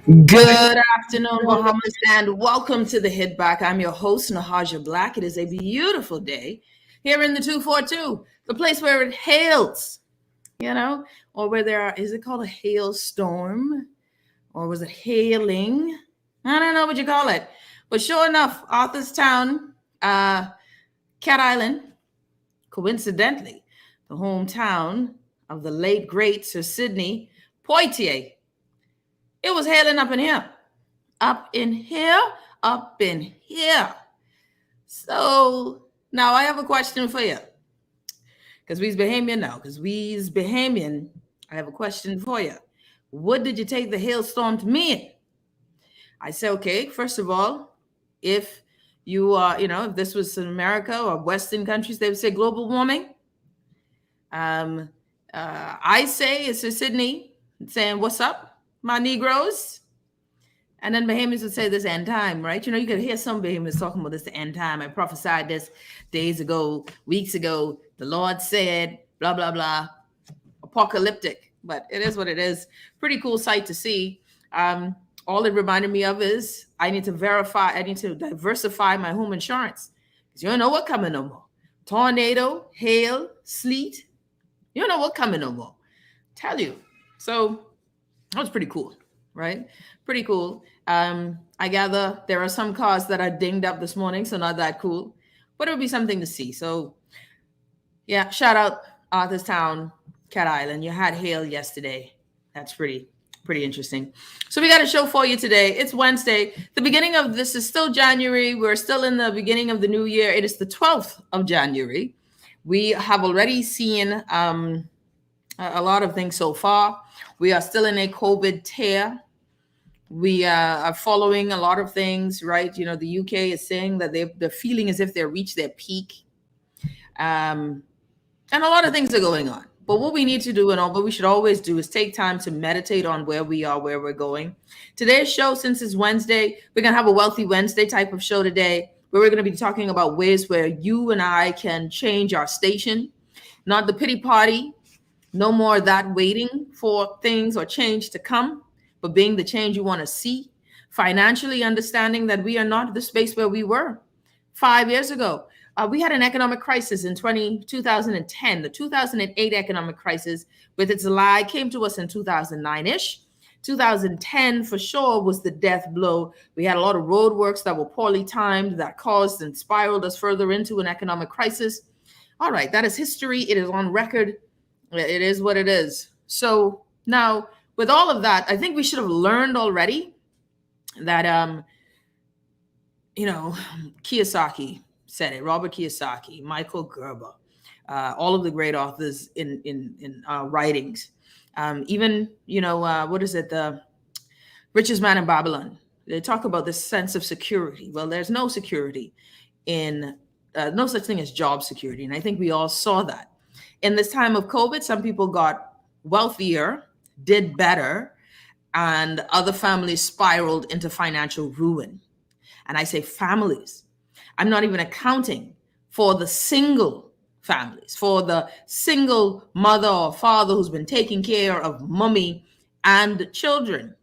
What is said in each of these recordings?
Good afternoon, Bahamas, and welcome to the Hit Back. I'm your host, Nahaja Black. It is a beautiful day here in the 242, the place where it hails, or where is it called a hailstorm? Or was it hailing? I don't know what you call it. But sure enough, Arthurstown, Cat Island, coincidentally, the hometown of the late, great Sir Sidney Poitier. It was hailing up in here. Up in here, up in here. So now I have a question for you. Because we's Bahamian now. Because we's Bahamian, I have a question for you. What did you take the hailstorm to mean? I say, okay, first of all, if you are, if this was in America or Western countries, they would say global warming. I say it's Sir Sidney saying, what's up, my Negroes? And then Bahamians would say this end time, right? You could hear some Bahamians talking about this the end time. I prophesied this days ago, weeks ago. The Lord said, blah, blah, blah. Apocalyptic, but it is what it is. Pretty cool sight to see. All it reminded me of is I need to diversify my home insurance. Because you don't know what coming no more. Tornado, hail, sleet. You don't know what coming no more. Tell you. So that was pretty cool, right? Pretty cool. I gather there are some cars that are dinged up this morning, so not that cool, but it would be something to see. So yeah, shout out Arthurstown, Cat Island. You had hail yesterday. That's pretty interesting. So we got a show for you today. It's Wednesday. The beginning of this is still January. We're still in the beginning of the new year. It is the 12th of January. We have already seen a lot of things so far. We are still in a COVID tear. We are following a lot of things, right? The UK is saying that they're feeling as if they've reached their peak. And a lot of things are going on. But what we need to do, and what we should always do, is take time to meditate on where we are, where we're going. Today's show, since it's Wednesday, we're going to have a Wealthy Wednesday type of show today, where we're going to be talking about ways where you and I can change our station. Not the pity party. No more of that waiting for things or change to come, but being the change you want to see. Financially understanding that we are not the space where we were 5 years ago. We had an economic crisis in 2010. The 2008 economic crisis, with its lie, came to us in 2009-ish. 2010 for sure was the death blow. We had a lot of roadworks that were poorly timed that caused and spiraled us further into an economic crisis. All right, that is history. It is on record. It is what it is. So now, with all of that, I think we should have learned already that, Kiyosaki said it. Robert Kiyosaki, Michael Gerber, all of the great authors in writings. Even, what is it? The Richest Man in Babylon. They talk about this sense of security. Well, there's no security no such thing as job security. And I think we all saw that. In this time of COVID, some people got wealthier, did better, and other families spiraled into financial ruin. And I say families. I'm not even accounting for the single families, for the single mother or father who's been taking care of mommy and children,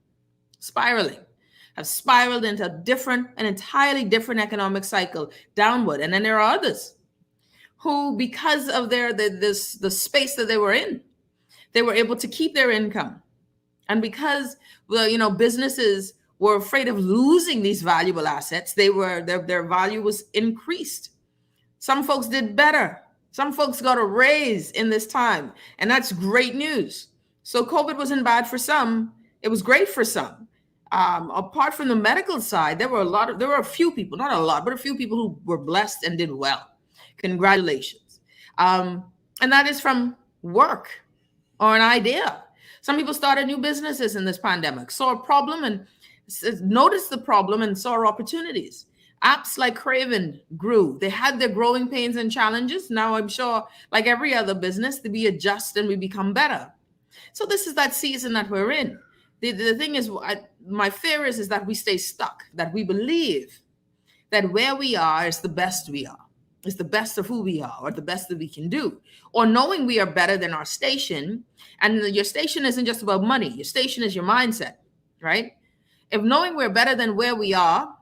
have spiraled into an entirely different economic cycle downward. And then there are others who, because of the space that they were in, they were able to keep their income. And because, businesses were afraid of losing these valuable assets, their value was increased. Some folks did better. Some folks got a raise in this time, and that's great news. So COVID wasn't bad for some. It was great for some. Apart from the medical side, there were a few people, not a lot, but a few people who were blessed and did well. Congratulations. And that is from work or an idea. Some people started new businesses in this pandemic, saw a problem and noticed the problem and saw opportunities. Apps like Craven grew. They had their growing pains and challenges. Now I'm sure, like every other business, we adjust and we become better. So this is that season that we're in. The thing is, my fear is that we stay stuck, that we believe that where we are is the best we are. It's the best of who we are, or the best that we can do, or knowing we are better than our station. And your station isn't just about money. Your station is your mindset, right? If knowing we're better than where we are,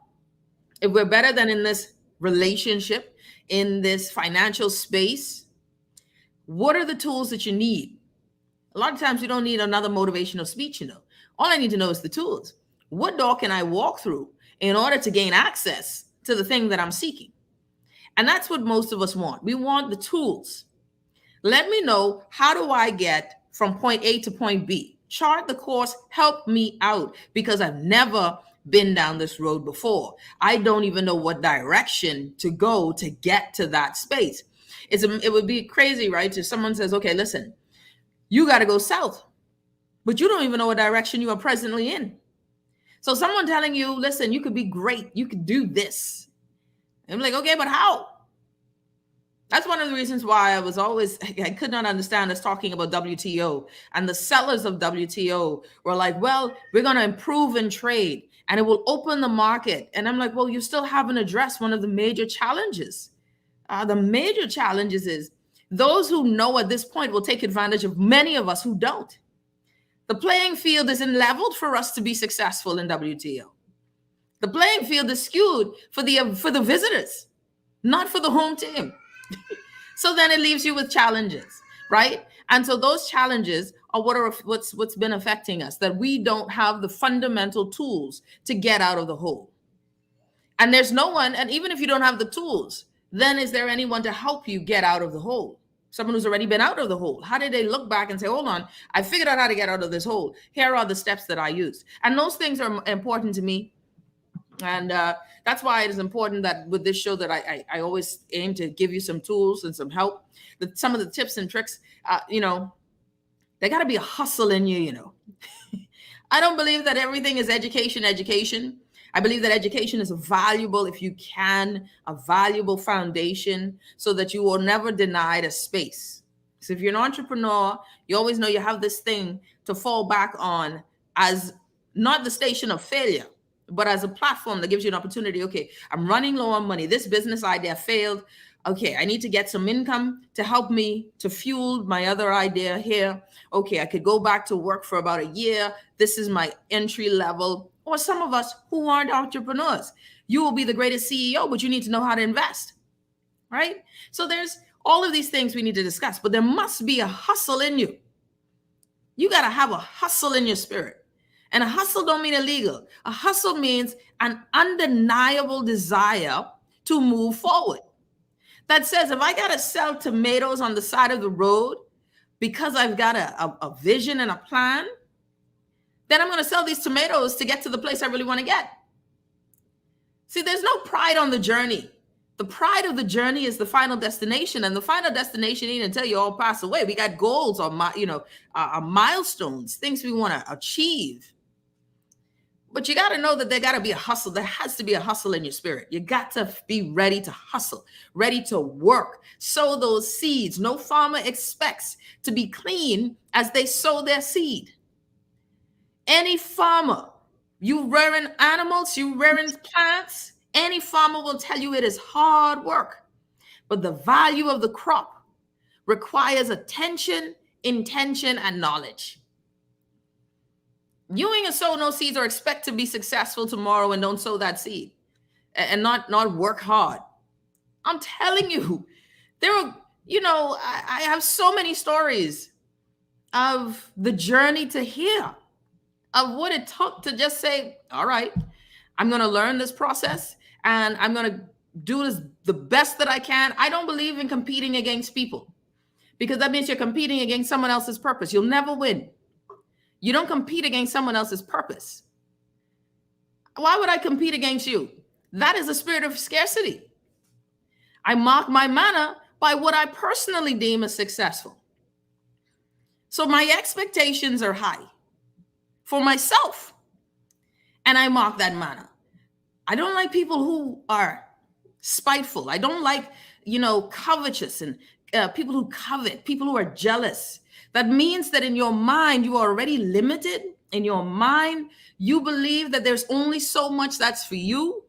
if we're better than in this relationship, in this financial space, what are the tools that you need? A lot of times you don't need another motivational speech. All I need to know is the tools. What door can I walk through in order to gain access to the thing that I'm seeking? And that's what most of us want. We want the tools. Let me know, how do I get from point A to point B? Chart the course, help me out, because I've never been down this road before. I don't even know what direction to go to get to that space. It would be crazy, right? If someone says, okay, listen, you got to go south, but you don't even know what direction you are presently in. So someone telling you, listen, you could be great, you could do this. I'm like, okay, but how? That's one of the reasons why I could not understand us talking about WTO. And the sellers of WTO were like, well, we're going to improve in trade and it will open the market. And I'm like, well, you still haven't addressed one of the major challenges. The major challenges is those who know at this point will take advantage of many of us who don't. The playing field isn't leveled for us to be successful in WTO. The playing field is skewed for the visitors, not for the home team. So then it leaves you with challenges, right? And so those challenges are what's been affecting us, that we don't have the fundamental tools to get out of the hole. And there's no one, and even if you don't have the tools, then is there anyone to help you get out of the hole? Someone who's already been out of the hole. How did they look back and say, hold on, I figured out how to get out of this hole. Here are the steps that I used. And those things are important to me. And that's why it is important that with this show that I always aim to give you some tools and some help. Some of the tips and tricks, there got to be a hustle in you. I don't believe that everything is education. I believe that education is a valuable foundation so that you will never denied a space. So if you're an entrepreneur, you always know you have this thing to fall back on as not the station of failure, but as a platform that gives you an opportunity. Okay, I'm running low on money. This business idea failed. Okay, I need to get some income to help me to fuel my other idea here. Okay, I could go back to work for about a year. This is my entry level. Or some of us who aren't entrepreneurs. You will be the greatest CEO, but you need to know how to invest, right? So there's all of these things we need to discuss, but there must be a hustle in you. You got to have a hustle in your spirit. And a hustle don't mean illegal. A hustle means an undeniable desire to move forward. That says, if I got to sell tomatoes on the side of the road because I've got a vision and a plan, then I'm going to sell these tomatoes to get to the place I really want to get. See, there's no pride on the journey. The pride of the journey is the final destination, and the final destination ain't until you all pass away. We got goals or milestones, things we want to achieve. But you got to know that there got to be a hustle. There has to be a hustle in your spirit. You got to be ready to hustle, ready to work, sow those seeds. No farmer expects to be clean as they sow their seed. Any farmer, you rearing animals, you rearing plants, any farmer will tell you it is hard work. But the value of the crop requires attention, intention, and knowledge. You ain't gonna sow no seeds or expect to be successful tomorrow and don't sow that seed and not work hard. I'm telling you, I have so many stories of the journey to here, of what it took to just say, all right, I'm going to learn this process and I'm going to do this the best that I can. I don't believe in competing against people, because that means you're competing against someone else's purpose. You'll never win. You don't compete against someone else's purpose. Why would I compete against you? That is a spirit of scarcity. I mark my manner by what I personally deem as successful. So my expectations are high for myself, and I mark that manner. I don't like people who are spiteful. I don't like, covetous and people who covet, people who are jealous. That means that in your mind, you are already limited. In your mind, you believe that there's only so much that's for you.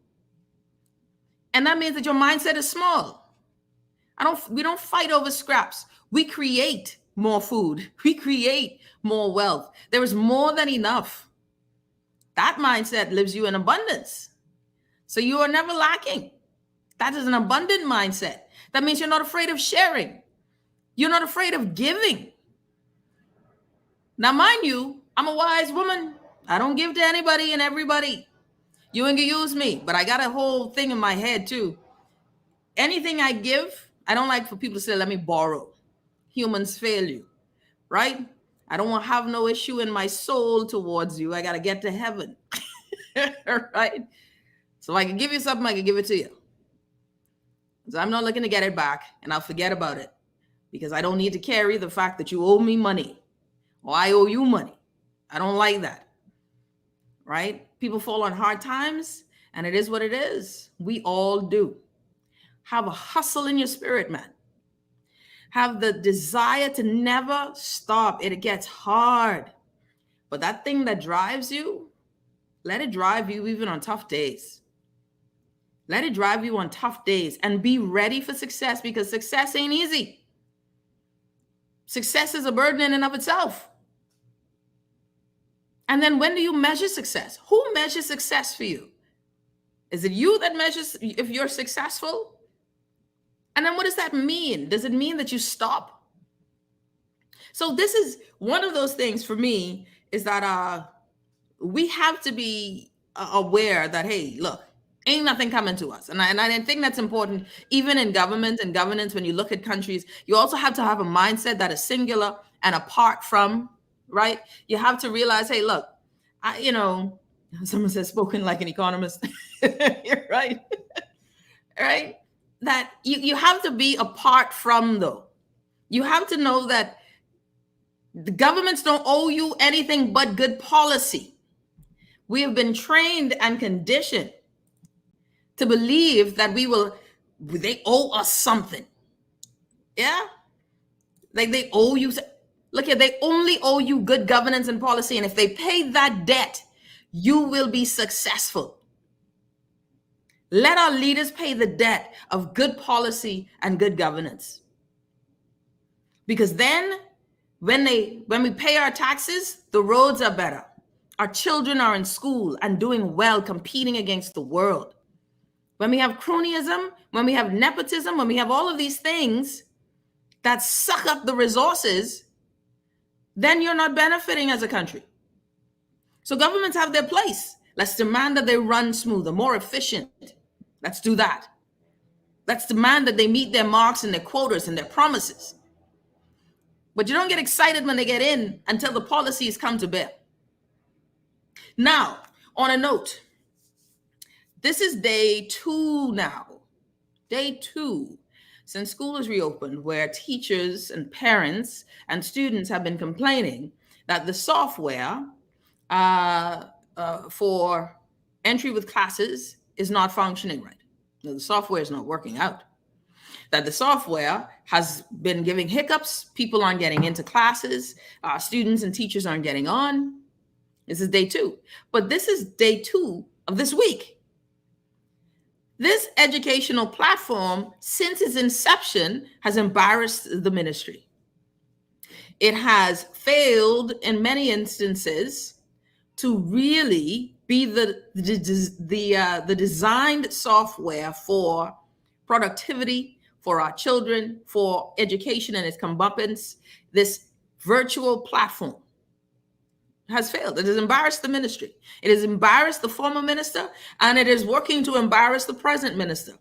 And that means that your mindset is small. We don't fight over scraps. We create more food. We create more wealth. There is more than enough. That mindset lives you in abundance. So you are never lacking. That is an abundant mindset. That means you're not afraid of sharing. You're not afraid of giving. Now, mind you, I'm a wise woman. I don't give to anybody and everybody. You ain't gonna use me, but I got a whole thing in my head too. Anything I give, I don't like for people to say, let me borrow. Humans fail you, right? I don't want to have no issue in my soul towards you. I got to get to heaven, right? So if I can give you something, I can give it to you. So I'm not looking to get it back, and I'll forget about it because I don't need to carry the fact that you owe me money or I owe you money. I don't like that, right? People fall on hard times, and it is what it is. We all do. Have a hustle in your spirit, man. Have the desire to never stop. It gets hard. But that thing that drives you, let it drive you even on tough days. Let it drive you on tough days and be ready for success because success ain't easy. Success is a burden in and of itself. And then when do you measure success? Who measures success for you? Is it you that measures if you're successful? And then what does that mean? Does it mean that you stop? So this is one of those things for me is that we have to be aware that, hey, look, ain't nothing coming to us. And I think that's important, even in government and governance, when you look at countries, you also have to have a mindset that is singular and apart from, right? You have to realize, hey, look, someone says spoken like an economist. You're right. Right? That you have to be apart from, though. You have to know that the governments don't owe you anything but good policy. We have been trained and conditioned to believe that they owe us something. Yeah? Like they owe you. Look here, they only owe you good governance and policy. And if they pay that debt, you will be successful. Let our leaders pay the debt of good policy and good governance. Because then when we pay our taxes, the roads are better. Our children are in school and doing well, competing against the world. When we have cronyism, when we have nepotism, when we have all of these things that suck up the resources, then you're not benefiting as a country. So governments have their place. Let's demand that they run smoother, more efficient. Let's do that. Let's demand that they meet their marks and their quotas and their promises. But you don't get excited when they get in until the policies come to bear. Now, on a note, this is day 2 now. Day 2 since school is reopened, where teachers and parents and students have been complaining that the software for entry with classes is not functioning right. The software is not working out. That the software has been giving hiccups. People aren't getting into classes. Students and teachers aren't getting on. This is day 2. But this is day 2 of this week. This educational platform, since its inception, has embarrassed the ministry. It has failed in many instances to really be the designed software for productivity, for our children, for education and its comeuppance. This virtual platform has failed. It has embarrassed the ministry. It has embarrassed the former minister, and it is working to embarrass the present minister.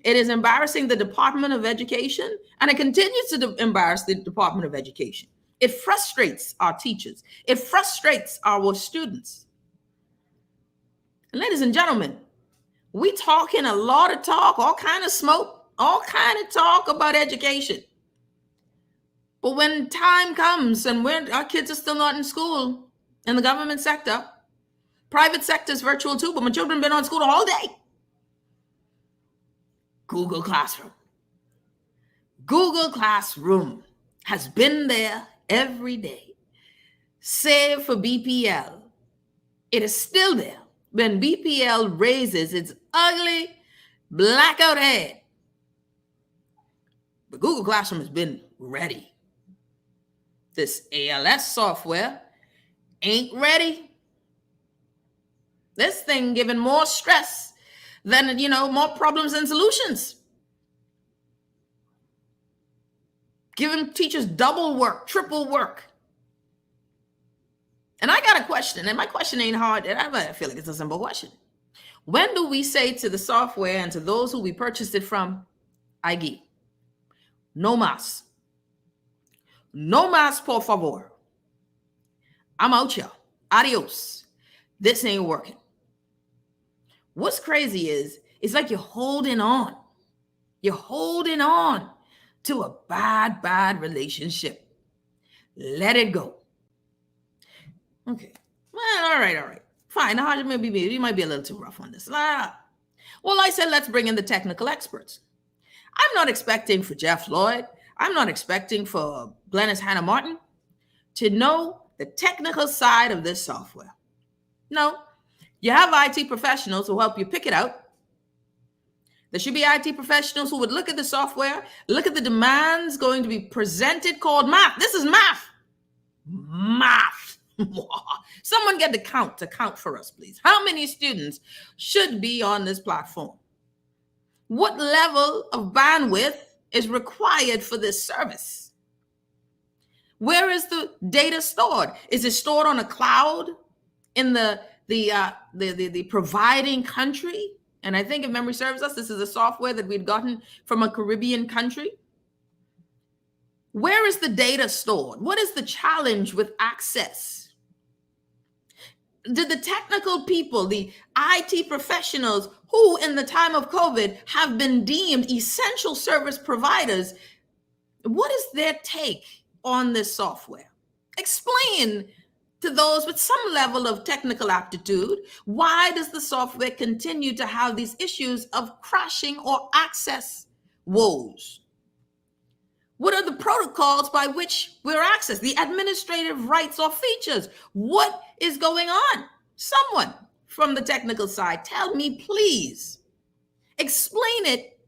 It is embarrassing the Department of Education, and it continues to embarrass the Department of Education. It frustrates our teachers. It frustrates our students. And ladies and gentlemen, we talking a lot of talk, all kind of smoke, all kind of talk about education. But when time comes and our kids are still not in school, in the government sector, private sector is virtual too, but my children have been on school all day. Google Classroom. Google Classroom has been there every day, save for BPL. It is still there when BPL raises its ugly blackout head. But Google Classroom has been ready. This ALS software ain't ready. This thing giving more stress than, more problems and solutions. Giving teachers double work, triple work. And I got a question, and my question ain't hard. And I feel like it's a simple question. When do we say to the software and to those who we purchased it from, Igi, no más. No más, por favor. I'm out here. Adios. This ain't working. What's crazy is, it's like you're holding on. You're holding on to a bad relationship. Let it go. Okay. Well, all right. Fine. You might be a little too rough on this. Well, I said, let's bring in the technical experts. I'm not expecting for Jeff Lloyd. I'm not expecting for Glennis Hannah Martin to know the technical side of this software. No, you have IT professionals who help you pick it out. There should be IT professionals who would look at the software, look at the demands going to be presented called math. This is math. Math. Someone get the count for us, please. How many students should be on this platform? What level of bandwidth is required for this service? Where is the data stored? Is it stored on a cloud in the providing country? And I think if memory serves us, this is a software that we'd gotten from a Caribbean country. Where is the data stored? What is the challenge with access? Did the technical people, the IT professionals who in the time of COVID have been deemed essential service providers, what is their take on this software? Explain to those with some level of technical aptitude, why does the software continue to have these issues of crashing or access woes? What are the protocols by which we're accessed? The administrative rights or features? What is going on? Someone from the technical side, tell me, please. Explain it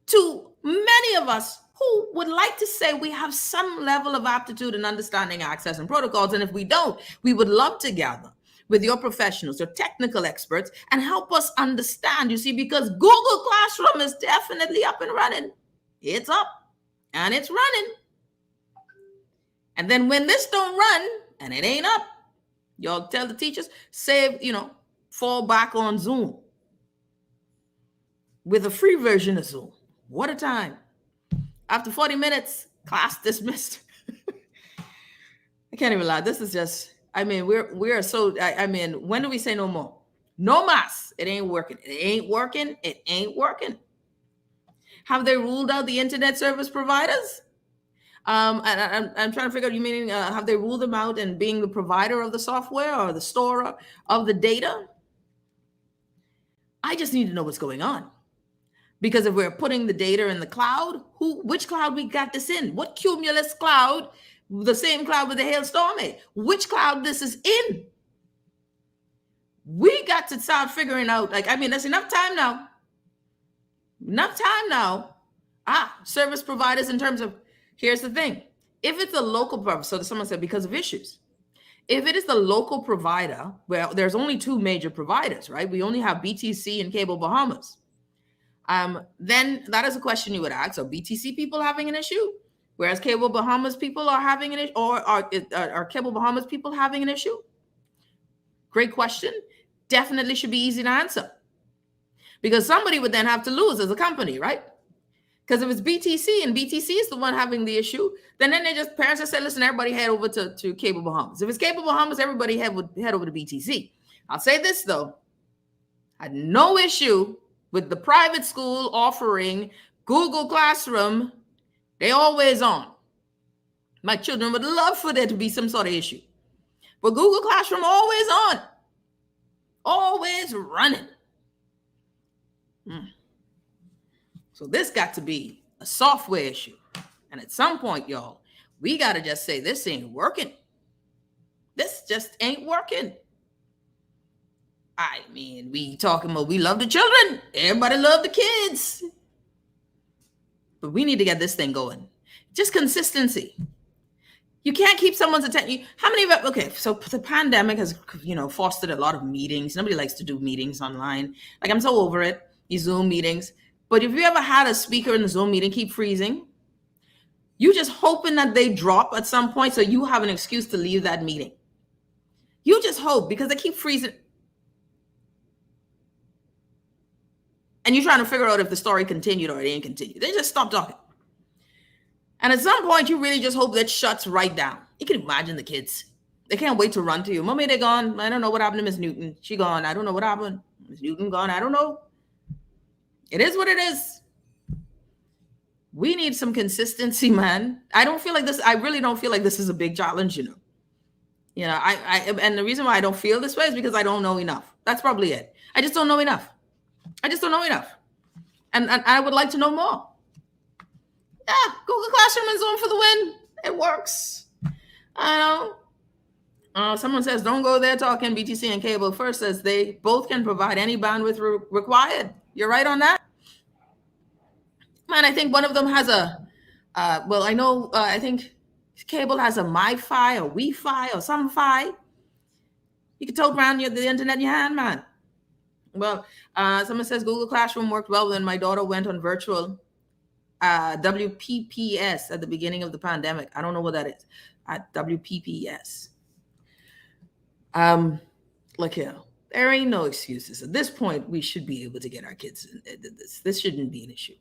to many of us who would like to say we have some level of aptitude in understanding access and protocols. And if we don't, we would love to gather with your professionals or technical experts and help us understand, you see, because Google Classroom is definitely up and running. It's up and it's running. And then when this don't run and it ain't up, y'all tell the teachers, fall back on Zoom with a free version of Zoom. What a time. After 40 minutes, class dismissed. I can't even lie. This is just, we're so, when do we say no more? No más. It ain't working. It ain't working. It ain't working. Have they ruled out the internet service providers? And I'm trying to figure out, you meaning, have they ruled them out and being the provider of the software or the storer of the data? I just need to know what's going on. Because if we're putting the data in the cloud, which cloud we got this in? What Cumulus cloud, the same cloud with the hailstorm in? Which cloud this is in? We got to start figuring out, there's enough time now. Service providers in terms of, here's the thing. If it's a local provider, so someone said because of issues. If it is the local provider, well, there's only two major providers, right? We only have BTC and Cable Bahamas. Then that is a question you would ask. Are BTC people having an issue? Whereas Cable Bahamas people are having an issue, or are Cable Bahamas people having an issue? Great question. Definitely should be easy to answer. Because somebody would then have to lose as a company, right? Because if it's BTC and BTC is the one having the issue, then parents just say, listen, everybody head over to Cable Bahamas. If it's Cable Bahamas, everybody head over to BTC. I'll say this though. I had no issue with the private school offering Google Classroom. They always on. My children would love for there to be some sort of issue. But Google Classroom always on. Always running. So this got to be a software issue. And at some point, y'all, we got to just say, this ain't working. This just ain't working. We talking about we love the children. Everybody love the kids. But we need to get this thing going. Just consistency. You can't keep someone's attention. How many of okay, so the pandemic has, fostered a lot of meetings. Nobody likes to do meetings online. Like, I'm so over it, these Zoom meetings. But if you ever had a speaker in the Zoom meeting keep freezing, you just hoping that they drop at some point so you have an excuse to leave that meeting. You just hope, because they keep freezing. And you're trying to figure out if the story continued or it ain't continued. They just stop talking. And at some point, you really just hope that shuts right down. You can imagine the kids. They can't wait to run to you. Mommy, they're gone. I don't know what happened to Miss Newton. She gone. I don't know what happened. Miss Newton gone. I don't know. It is what it is. We need some consistency, man. I don't feel like this. I really don't feel like this is a big challenge, and the reason why I don't feel this way is because I don't know enough. That's probably it. I just don't know enough. And I would like to know more. Yeah, Google Classroom and Zoom for the win. It works. I know. Someone says, don't go there talking BTC and cable. First says they both can provide any bandwidth required. You're right on that. Man, I think one of them has I think cable has a MiFi or Wi-Fi or some Fi. You can tote around the internet in your hand, man. Well, someone says Google Classroom worked well when my daughter went on virtual WPPS at the beginning of the pandemic. I don't know what that is. WPPS. Look here, there ain't no excuses. At this point, we should be able to get our kids into this. This shouldn't be an issue.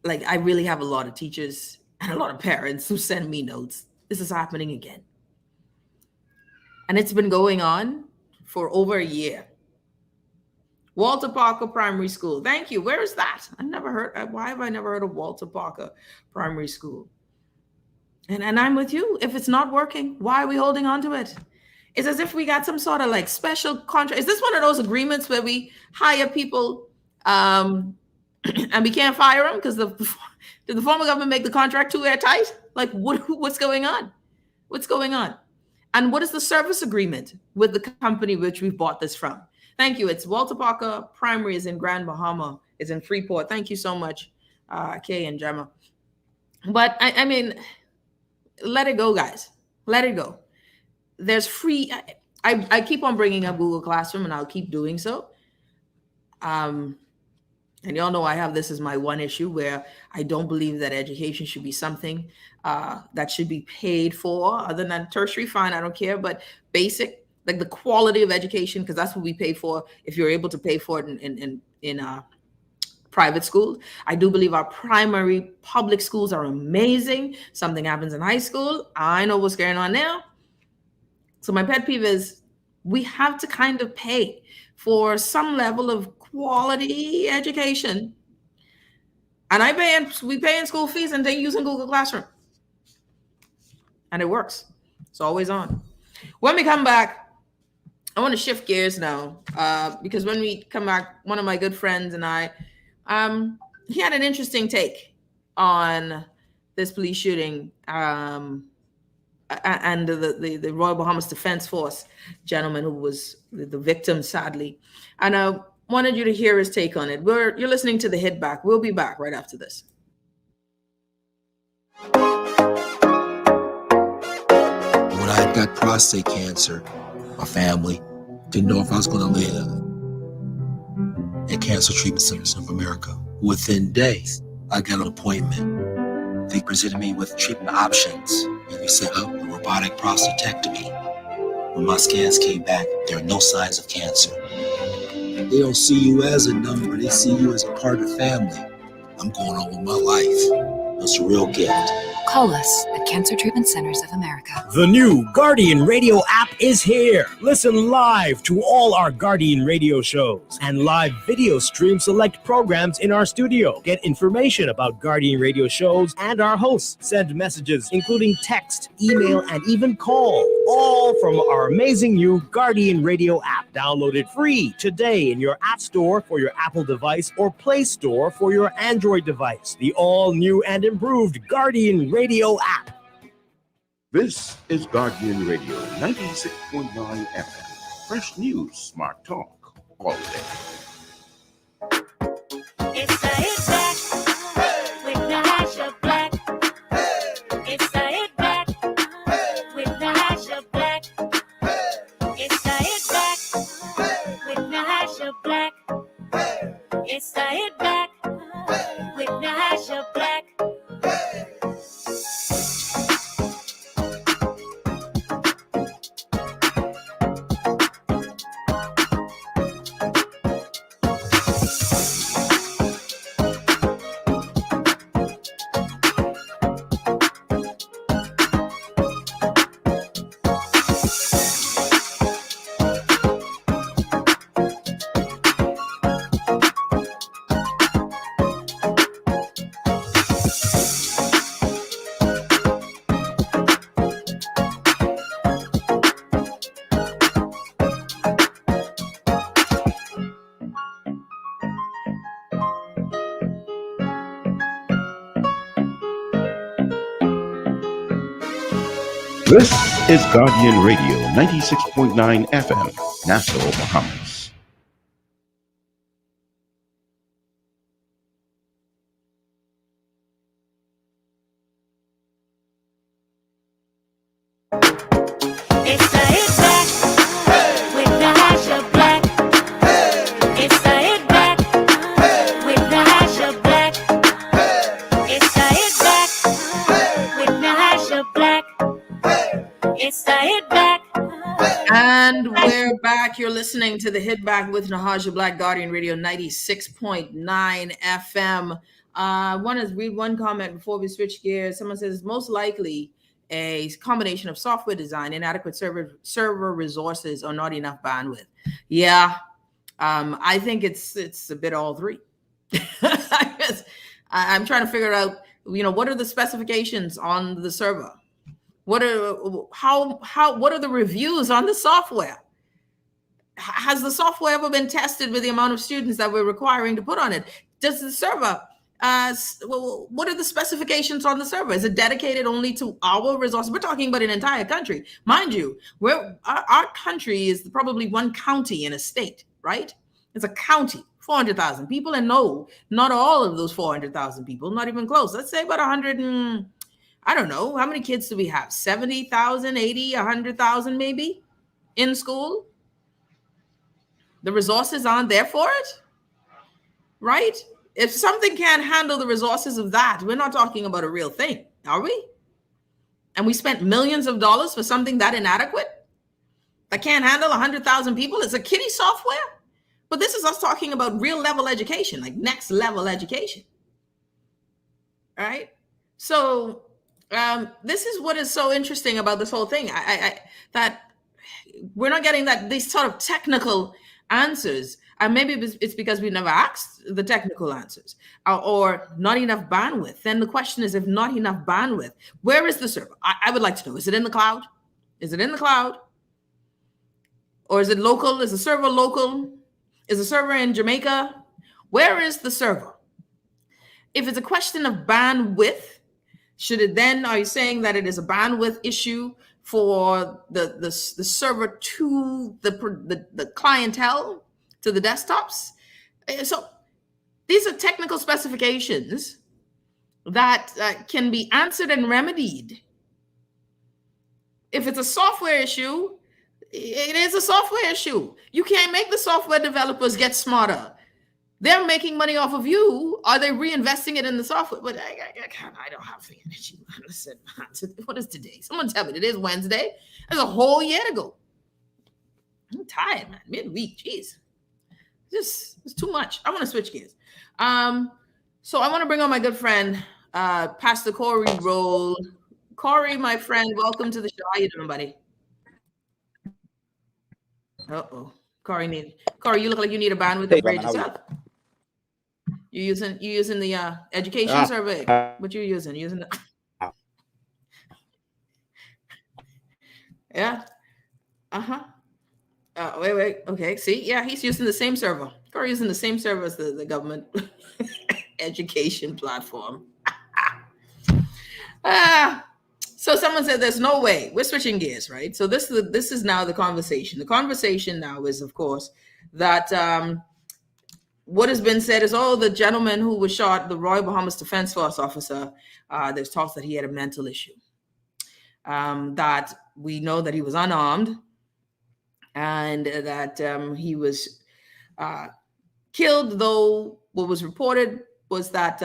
Like, I really have a lot of teachers and a lot of parents who send me notes. This is happening again. And it's been going on for over a year. Walter Parker Primary School. Thank you. Where is that? Why have I never heard of Walter Parker Primary School? And I'm with you. If it's not working, why are we holding on to it? It's as if we got some sort of like special contract. Is this one of those agreements where we hire people and we can't fire them because did the former government make the contract too airtight? Like, what's going on? What's going on? And what is the service agreement with the company which we bought this from? Thank you. It's Walter Parker Primary is in Grand Bahama. It's in Freeport. Thank you so much, Kay and Gemma. But I mean, let it go, guys. Let it go. There's free. I keep on bringing up Google Classroom, and I'll keep doing so. And y'all know I have this as my one issue where I don't believe that education should be something that should be paid for. Other than tertiary, fine, I don't care. But basic, like the quality of education, because that's what we pay for. If you're able to pay for it in private schools, I do believe our primary public schools are amazing. Something happens in high school, I know what's going on now. So my pet peeve is we have to kind of pay for some level of quality education. And we pay in school fees and they're using Google Classroom. And it works. It's always on. When we come back, I want to shift gears now because when we come back, one of my good friends and I, he had an interesting take on this police shooting and the Royal Bahamas Defense Force gentleman who was the victim, sadly. And I wanted you to hear his take on it. You're listening to The Hit Back. We'll be back right after this. When I got prostate cancer, my family didn't know if I was going to live at Cancer Treatment Centers of America. Within days, I got an appointment. They presented me with treatment options, and we set up a robotic prostatectomy. When my scans came back, there are no signs of cancer. They don't see you as a number, they see you as a part of the family. I'm going on with my life. That's a real gift. Call us at Cancer Treatment Centers of America. The new Guardian Radio app is here. Listen live to all our Guardian Radio shows and live video stream select programs in our studio. Get information about Guardian Radio shows and our hosts. Send messages, including text, email, and even call. All from our amazing new Guardian Radio app. Download it free today in your App Store for your Apple device or Play Store for your Android device. The all-new and improved Guardian Radio app. This is Guardian Radio 96.9 FM. Fresh news, smart talk, all day. It's the Hit Back with Natasha Black. It's the Hit Back This is Guardian Radio 96.9 FM, Nassau, Bahamas. It's the hit back with the hash of black. It's the hit back with the hash of black. It's the hit back with the hash of black. It's the hit back. And we're back. You're listening to the Hit Back with Nahaja Black, Guardian Radio 96.9 FM. I want to read one comment before we switch gears. Someone says, most likely a combination of software design, inadequate server resources, or not enough bandwidth. Yeah, I think it's a bit all three. I'm trying to figure out, what are the specifications on the server? What are the reviews on the software? Has the software ever been tested with the amount of students that we're requiring to put on it? Does the server, what are the specifications on the server? Is it dedicated only to our resources? We're talking about an entire country. Mind you, our country is probably one county in a state, right? It's a county, 400,000 people. And no, not all of those 400,000 people, not even close. Let's say about 100 and, I don't know, how many kids do we have? 70,000, 80, 100,000 maybe in school? The resources aren't there for it, right? If something can't handle the resources of that, we're not talking about a real thing, are we? And we spent millions of dollars for something that inadequate, that can't handle 100,000 people. It's a kiddie software. But this is us talking about real level education, like next level education, right? So this is what is so interesting about this whole thing. That we're not getting these sort of technical answers, and maybe it's because we never asked the technical answers, or not enough bandwidth. Then the question is, if not enough bandwidth, where is the server? I would like to know: is it in the cloud? Is it in the cloud, or is it local? Is the server local? Is the server in Jamaica? Where is the server? If it's a question of bandwidth, are you saying that it is a bandwidth issue for the server to the clientele, to the desktops? So these are technical specifications that can be answered and remedied. If it's a software issue, it is a software issue. You can't make the software developers get smarter. They're making money off of you. Are they reinvesting it in the software? But I don't have the energy. Listen, what is today? Someone tell me. It is Wednesday. That's a whole year to go. I'm tired, man. Midweek, jeez. It's too much. I want to switch gears. So I want to bring on my good friend, Pastor Corey Roll. Corey, my friend, welcome to the show. How you doing, buddy? Uh-oh. Corey, you look like you need a bandwidth upgrade yourself. You using the education survey? What you using? Using the yeah. Wait. Okay. See, yeah, he's using the same server. Corey using the same server as the government education platform. So someone said there's no way. We're switching gears, right? So this is now the conversation. The conversation now is, of course, that what has been said is, the gentleman who was shot, the Royal Bahamas Defense Force officer, there's talks that he had a mental issue. That we know that he was unarmed, and that he was killed, though what was reported was that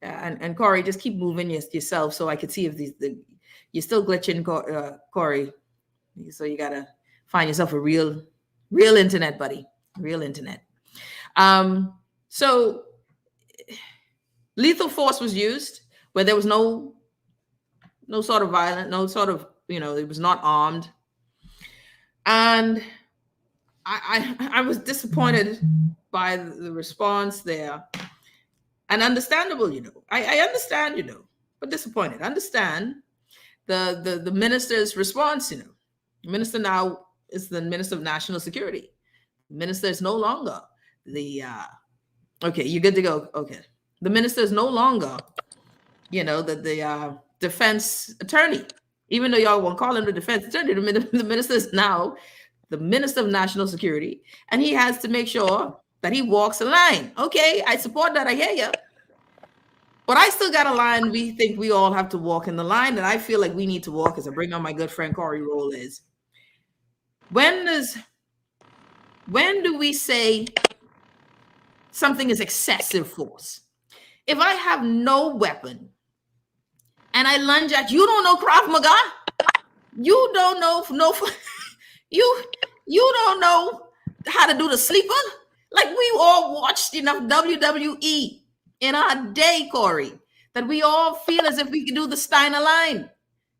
and Corey, just keep moving yourself so I could see if you're still glitching, Corey. So you gotta find yourself a real internet, buddy. Real internet. So lethal force was used where there was no sort of violent, no sort of, it was not armed. And I was disappointed by the response there. And understandable, I understand, but disappointed. Understand the minister's response, The minister now is the Minister of National Security. The minister is no longer okay, you're good to go. Okay. The minister is no longer, the defense attorney. Even though y'all won't call him the defense attorney, the minister is now the Minister of National Security, and he has to make sure that he walks a line. Okay, I support that. I hear you. But I still got a line we think we all have to walk in the line that I feel like we need to walk as I bring on my good friend Corey Roll is. When do we say something is excessive force? If I have no weapon and I lunge at you, don't know Krav Maga, you don't know you don't know how to do the sleeper. Like we all watched enough WWE in our day, Corey, that we all feel as if we can do the Steiner line.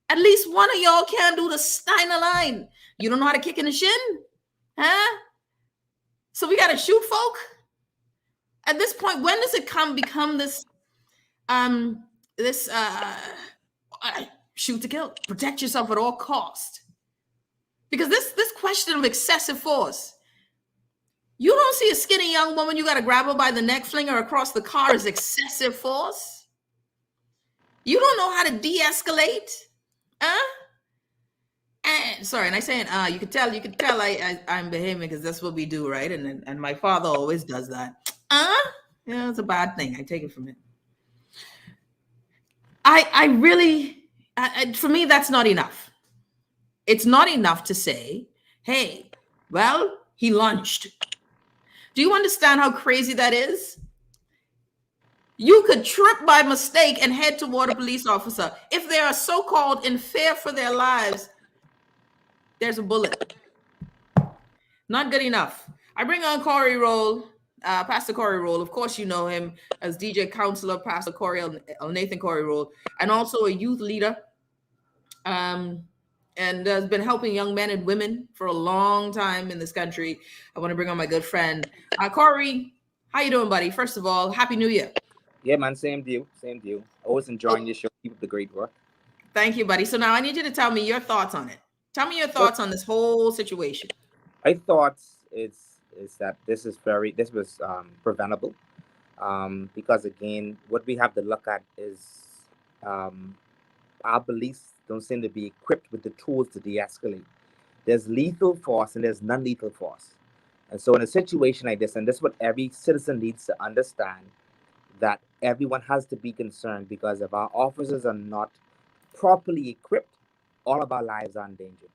At least one of y'all can do the Steiner line. You don't know how to kick in the shin, huh? So we got to shoot folk. At this point, when does it become this shoot to kill, protect yourself at all cost? Because this question of excessive force, you don't see a skinny young woman, you got to grab her by the neck, fling her across the car is excessive force. You don't know how to de-escalate, huh? And sorry, and I saying you could tell I'm behaving because that's what we do, right? And my father always does that. Yeah, it's a bad thing. I take it from him. I really, for me, that's not enough. It's not enough to say, hey, well, he lunged. Do you understand how crazy that is? You could trip by mistake and head toward a police officer. If they are so-called in fear for their lives, there's a bullet. Not good enough. I bring on Corey Roll, Pastor Corey Roll. Of course, you know him as DJ Counselor, Pastor Nathan Corey Roll, and also a youth leader. And has been helping young men and women for a long time in this country. I want to bring on my good friend, Corey. How you doing, buddy? First of all, Happy New Year. Yeah, man, same deal. Always enjoying your show. Keep up the great work. Thank you, buddy. So now I need you to tell me your thoughts on it. Tell me your thoughts on this whole situation. I thought is that this was preventable, because again, what we have to look at is our police don't seem to be equipped with the tools to de-escalate. There's lethal force and there's non-lethal force, and so in a situation like this, and this is what every citizen needs to understand, that everyone has to be concerned, because if our officers are not properly equipped, all of our lives are in danger.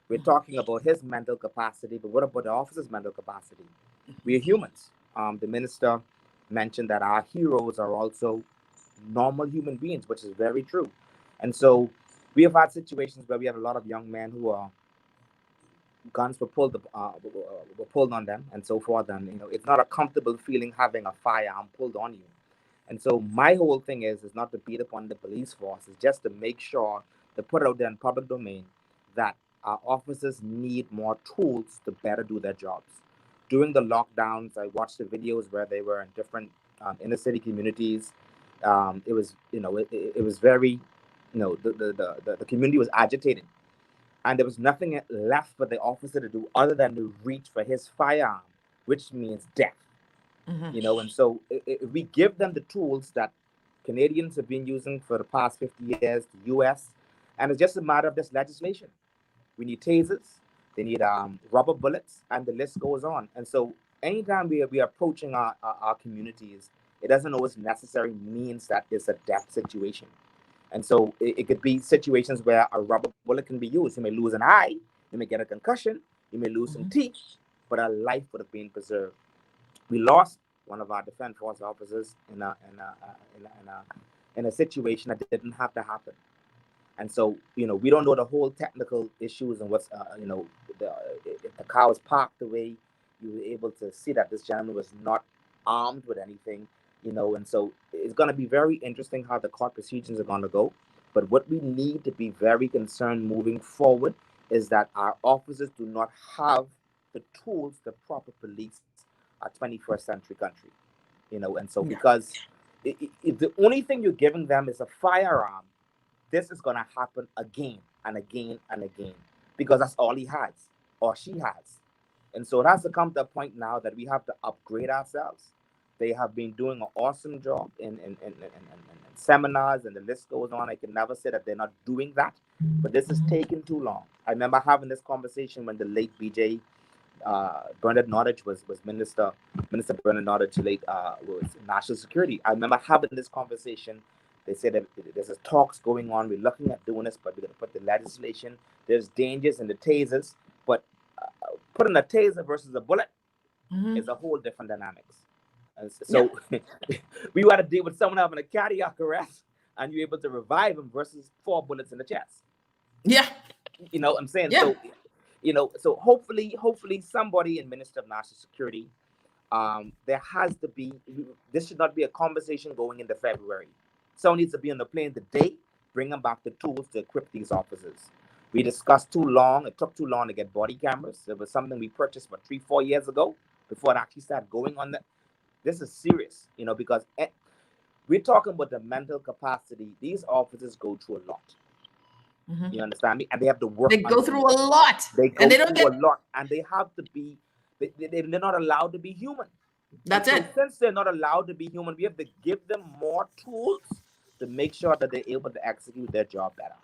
We're talking about his mental capacity, but what about the officer's mental capacity? We are humans. The minister mentioned that our heroes are also normal human beings, which is very true. And so we have had situations where we have a lot of young men who are guns were pulled on them and so forth, and it's not a comfortable feeling having a firearm pulled on you. And so my whole thing is not to beat upon the police force, it's just to make sure to put it out there in public domain that our officers need more tools to better do their jobs. During the lockdowns, I watched the videos where they were in different inner city communities. It was very, the community was agitated, and there was nothing left for the officer to do other than to reach for his firearm, which means death. And so if we give them the tools that Canadians have been using for the past 50 years, the US, and it's just a matter of this legislation. We need tasers, they need rubber bullets, and the list goes on. And so anytime we are approaching our communities, it doesn't always necessarily means that it's a death situation. And so it could be situations where a rubber bullet can be used. You may lose an eye, you may get a concussion, you may lose some teeth, but a life would have been preserved. We lost one of our defense force officers in a situation that didn't have to happen. And so, we don't know the whole technical issues and what's, if the car was parked the way you were able to see that this gentleman was not armed with anything, and so it's going to be very interesting how the court procedures are going to go. But what we need to be very concerned moving forward is that our officers do not have the tools to proper police a 21st century country, and so because if the only thing you're giving them is a firearm, this is going to happen again and again and again, because that's all he has or she has. And so it has to come to a point now that we have to upgrade ourselves They have been doing an awesome job in seminars, and the list goes on. I can never say that they're not doing that, but this is taking too long. I remember having this conversation when the late BJ Bernard Nottage was Minister Bernard Nottage late was national security. I remember having this conversation. They said that there's talks going on. We're looking at doing this, but we're going to put the legislation. There's dangers in the tasers, but putting a taser versus a bullet is a whole different dynamics. And so we want to deal with someone having a cardiac arrest and you're able to revive him versus 4 bullets in the chest. Yeah. You know what I'm saying? Yeah. So, you know, so hopefully somebody in Minister of National Security, there has to be, this should not be a conversation going into February. Someone needs to be on the plane today, bring them back the tools to equip these officers. We discussed too long. It took too long to get body cameras. It was something we purchased for 3-4 years ago before it actually started going on. This is serious, you know, because we're talking about the mental capacity. These officers go through a lot. You understand me? And they have to work. They go through a lot. And they don't through a lot. And they have to be, they're not allowed to be human. That's it. Since they're not allowed to be human, we have to give them more tools to make sure that they're able to execute their job better,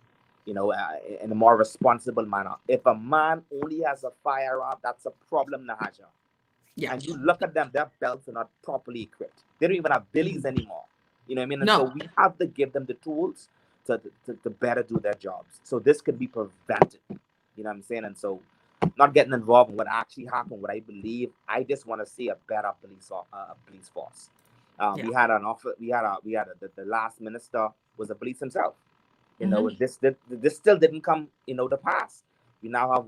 you know, in a more responsible manner. If a man only has a firearm, that's a problem, Nahaja. Yeah. And you look at them, their belts are not properly equipped. They don't even have billies anymore. You know what I mean? And so we have to give them the tools to better do their jobs. So this could be prevented. You know what I'm saying? And so not getting involved in what actually happened, what I believe, I just want to see a better police force. We had an offer. The last minister was a police himself. You know, this still didn't come, you know, to pass. We now have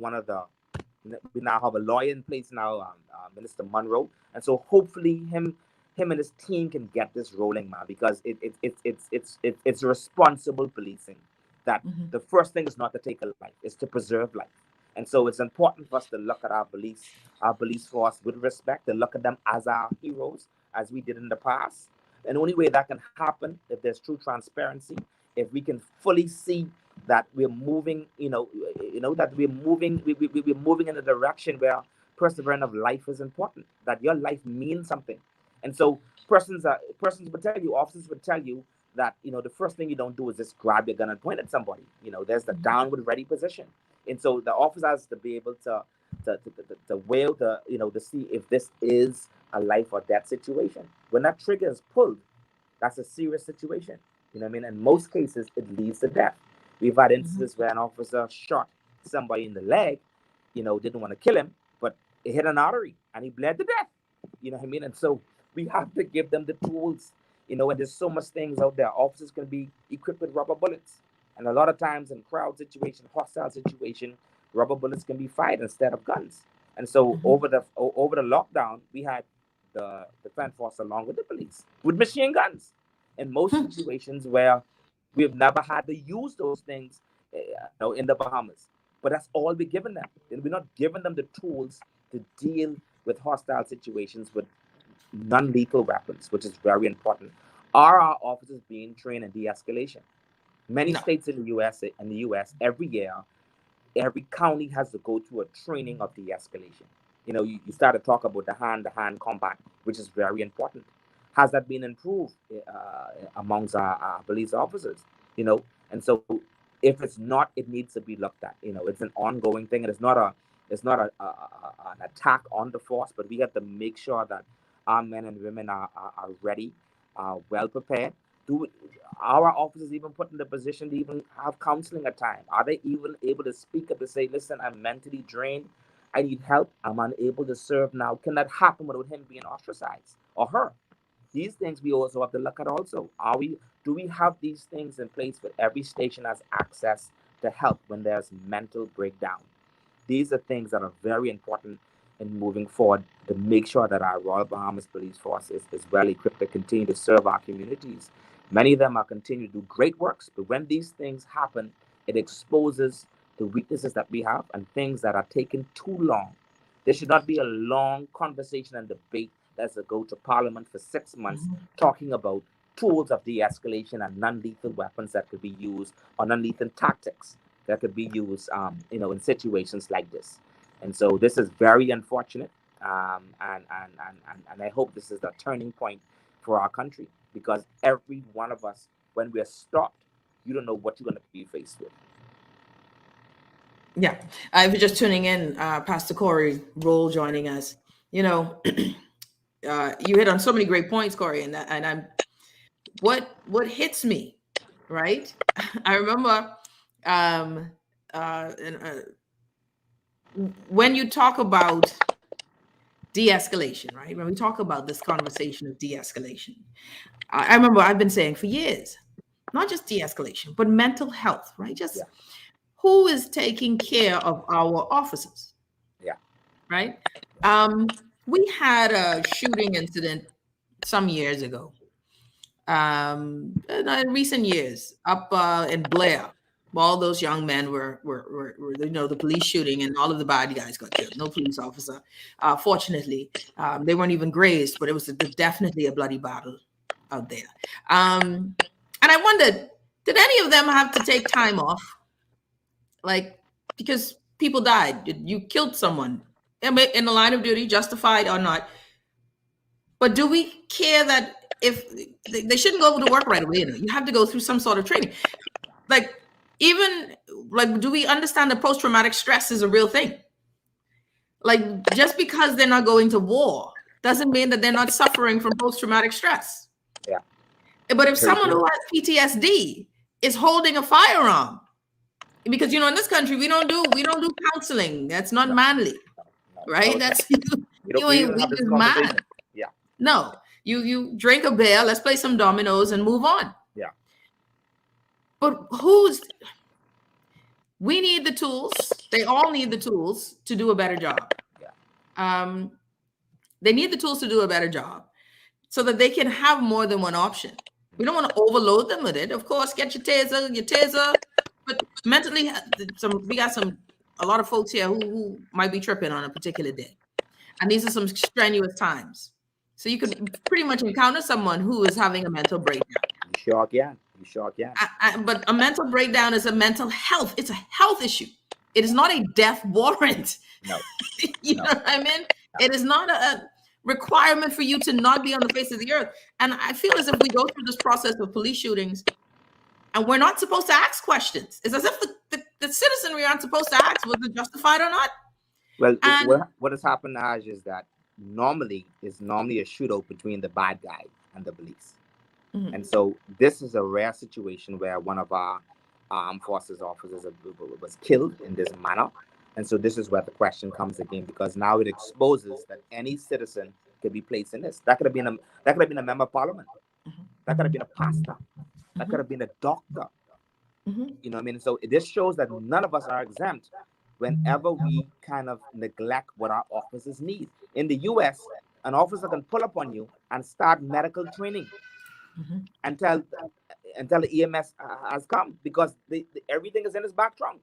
we now have a lawyer in place now, Minister Monroe, and so hopefully him and his team can get this rolling, man, because it's responsible policing. That the first thing is not to take a life, it's to preserve life. And so it's important for us to look at our police force with respect, to look at them as our heroes, as we did in the past. And the only way that can happen if there's true transparency, if we can fully see that we're moving, that we're moving in a direction where perseverance of life is important, that your life means something. And so persons would tell you, officers would tell you that, you know, the first thing you don't do is just grab your gun and point at somebody. You know, there's the downward ready position. And so the officer has to be able to weigh the, you know, to see if this is a life or death situation. When that trigger is pulled, that's a serious situation. You know what I mean? In most cases, it leads to death. We've had instances where an officer shot somebody in the leg, you know, didn't want to kill him, but it hit an artery and he bled to death. You know what I mean? And so we have to give them the tools, you know, and there's so much things out there. Officers can be equipped with rubber bullets. And a lot of times in crowd situation, hostile situation, rubber bullets can be fired instead of guns. And so over the lockdown, we had the defense force along with the police with machine guns in most situations where we've never had to use those things, in the Bahamas. But that's all we're giving them. And we're not giving them the tools to deal with hostile situations with non-lethal weapons, which is very important. Are our officers being trained in de-escalation? Many states in the U.S. Every year, every county has to go through a training of de-escalation. You know, you start to talk about the hand-to-hand combat, which is very important. Has that been improved amongst our police officers? You know, and so if it's not, it needs to be looked at. You know, it's an ongoing thing, and it's not an attack on the force, but we have to make sure that our men and women are ready, well prepared. Do our officers even put in the position to even have counseling at time? Are they even able to speak up and say, listen, I'm mentally drained, I need help, I'm unable to serve now? Can that happen without him being ostracized or her? These things we also have to look at also. Do we have these things in place where every station has access to help when there's mental breakdown? These are things that are very important in moving forward to make sure that our Royal Bahamas Police Force is well equipped to continue to serve our communities. Many of them are continuing to do great works, but when these things happen, it exposes the weaknesses that we have and things that are taking too long. There should not be a long conversation and debate that's to go to Parliament for 6 months talking about tools of de-escalation and non-lethal weapons that could be used, or non-lethal tactics that could be used, in situations like this. And so this is very unfortunate. And I hope this is the turning point for our country, because every one of us, when we're stopped, you don't know what you're going to be faced with. Yeah. If you're just tuning in, Pastor Corey Roll joining us. You know, you hit on so many great points, Corey, and I'm what hits me, right? I remember um, and, when you talk about de-escalation, right? When we talk about this conversation of de-escalation, I remember I've been saying for years, not just de-escalation, but mental health, right? Just Yeah. who is taking care of our officers, Yeah. right? We had a shooting incident some years ago, in recent years, up in Blair. All those young men were the police shooting, and all of the bad guys got killed. No police officer. Fortunately, they weren't even grazed, but it was definitely a bloody battle out there. And I wondered, did any of them have to take time off? Like, because people died, you killed someone in the line of duty, justified or not. But do we care that if they shouldn't go to work right away? You have to go through some sort of training. Like, even like, do we understand that post-traumatic stress is a real thing? Like, just because they're not going to war doesn't mean that they're not suffering from post-traumatic stress. Yeah. But if Very someone true. who has PTSD is holding a firearm, because in this country we don't do counseling. That's not No. manly, No, right? no, That's you we ain't don't have weak this as conversation. man. Yeah. No, you drink a beer, let's play some dominoes and move on. Yeah. But we need the tools. They all need the tools to do a better job. Yeah. They need the tools to do a better job so that they can have more than one option. We don't want to overload them with it. Of course, get your taser, but mentally, we got a lot of folks here who might be tripping on a particular day. And these are some strenuous times. So you could pretty much encounter someone who is having a mental breakdown. You sure can. You sure can. But a mental breakdown is a mental health. It's a health issue. It is not a death warrant. No. You No. know what I mean? It is not a requirement for you to not be on the face of the earth. And I feel as if we go through this process of police shootings and we're not supposed to ask questions. It's as if the citizenry aren't supposed to ask, was it justified or not? Well, And what has happened, Aj, is that normally a shootout between the bad guy and the police. Mhm. And so this is a rare situation where one of our armed forces officers was killed in this manner. And so this is where the question comes again, because now it exposes that any citizen could be placed in this. That could have been a member of parliament. That could have been a pastor. That could have been a doctor. Mhm. You know what I mean? So this shows that none of us are exempt whenever we kind of neglect what our officers need. In the US, an officer can pull up on you and start medical training Mhm. until the EMS has come, because everything is in his back trunk.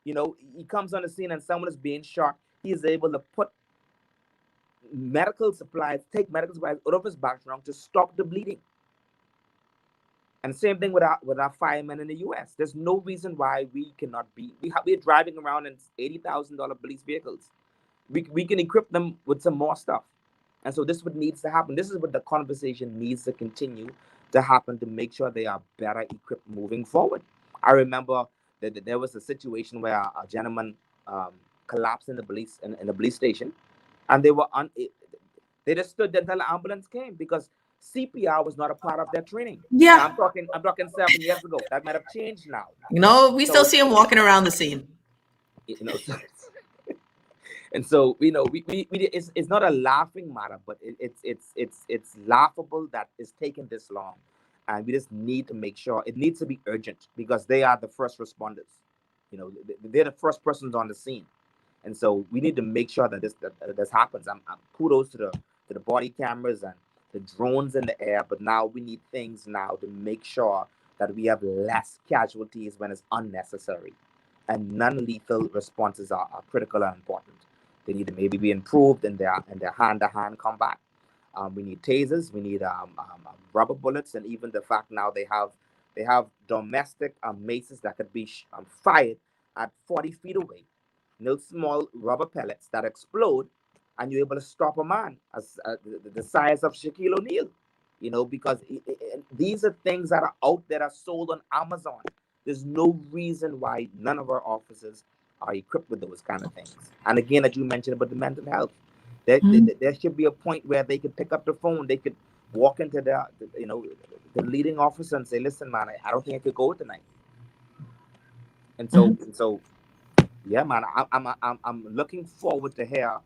He comes on the scene and someone is being shot. He is able to take medical supplies out of his back trunk to stop the bleeding. And same thing with our firemen in the U.S. There's no reason why we cannot be. We're driving around in $80,000 police vehicles. We can equip them with some more stuff. And so this is what needs to happen. This is what the conversation needs to continue to happen to make sure they are better equipped moving forward. I remember that there was a situation where a gentleman collapsed in the police station, and they just stood there until the ambulance came, because CPR was not a part of their training. Yeah. Now, I'm talking 7 years ago. That might have changed now. We still see him walking around the scene. And so it's not a laughing matter, but it's laughable that it's taken this long, and we just need to make sure it needs to be urgent, because they are the first responders. They're the first persons on the scene, and so we need to make sure that this happens. I'm kudos to the body cameras and the drones in the air, but now we need things now to make sure that we have less casualties when it's unnecessary, and non-lethal responses are critical and important. They need to maybe be improved in their hand-to-hand combat. We need tasers, we need rubber bullets, and even the fact now they have domestic maces that could be fired at 40 feet away. No small rubber pellets that explode and you're able to stop a man as the size of Shaquille O'Neal, because these are things that are out there, are sold on Amazon. There's no reason why none of our officers are equipped with those kind of things. And again, as you mentioned about the mental health, there should be a point where they could pick up the phone, they could walk into the leading officer and say, "Listen, man, I don't think I could go tonight." And so, yeah, man, I'm looking forward to hear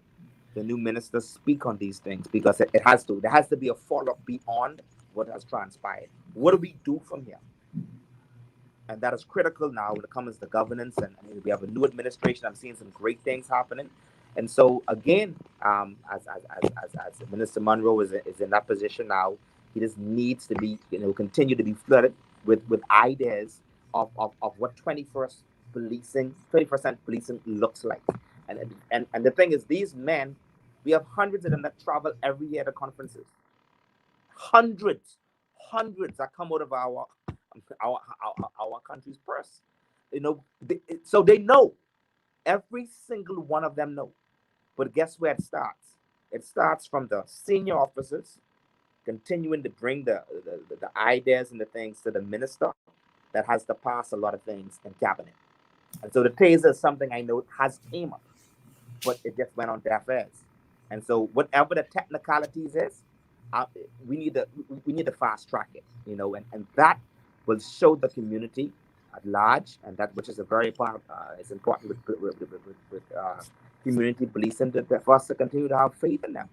the new minister speak on these things, because there has to be a follow-up beyond what has transpired. What do we do from here? And that is critical now when it comes to governance. And we have a new administration. I'm seeing some great things happening. And so again, as Minister Monroe is in that position now, he just needs to be, continue to be flooded with ideas of what 21st policing looks like. And the thing is, these men, we have hundreds of them that travel every year to conferences. Hundreds that come out of our country's purse. So they know. Every single one of them know. But guess where it starts? It starts from the senior officers continuing to bring the ideas and the things to the minister that has to pass a lot of things in cabinet. And so the taser is something I know has came up, but it just went on deaf ears. And so whatever the technicalities is, we need to fast track it, and that will show the community at large, and that which is a very part is important with community policing, for us to continue to have faith in them.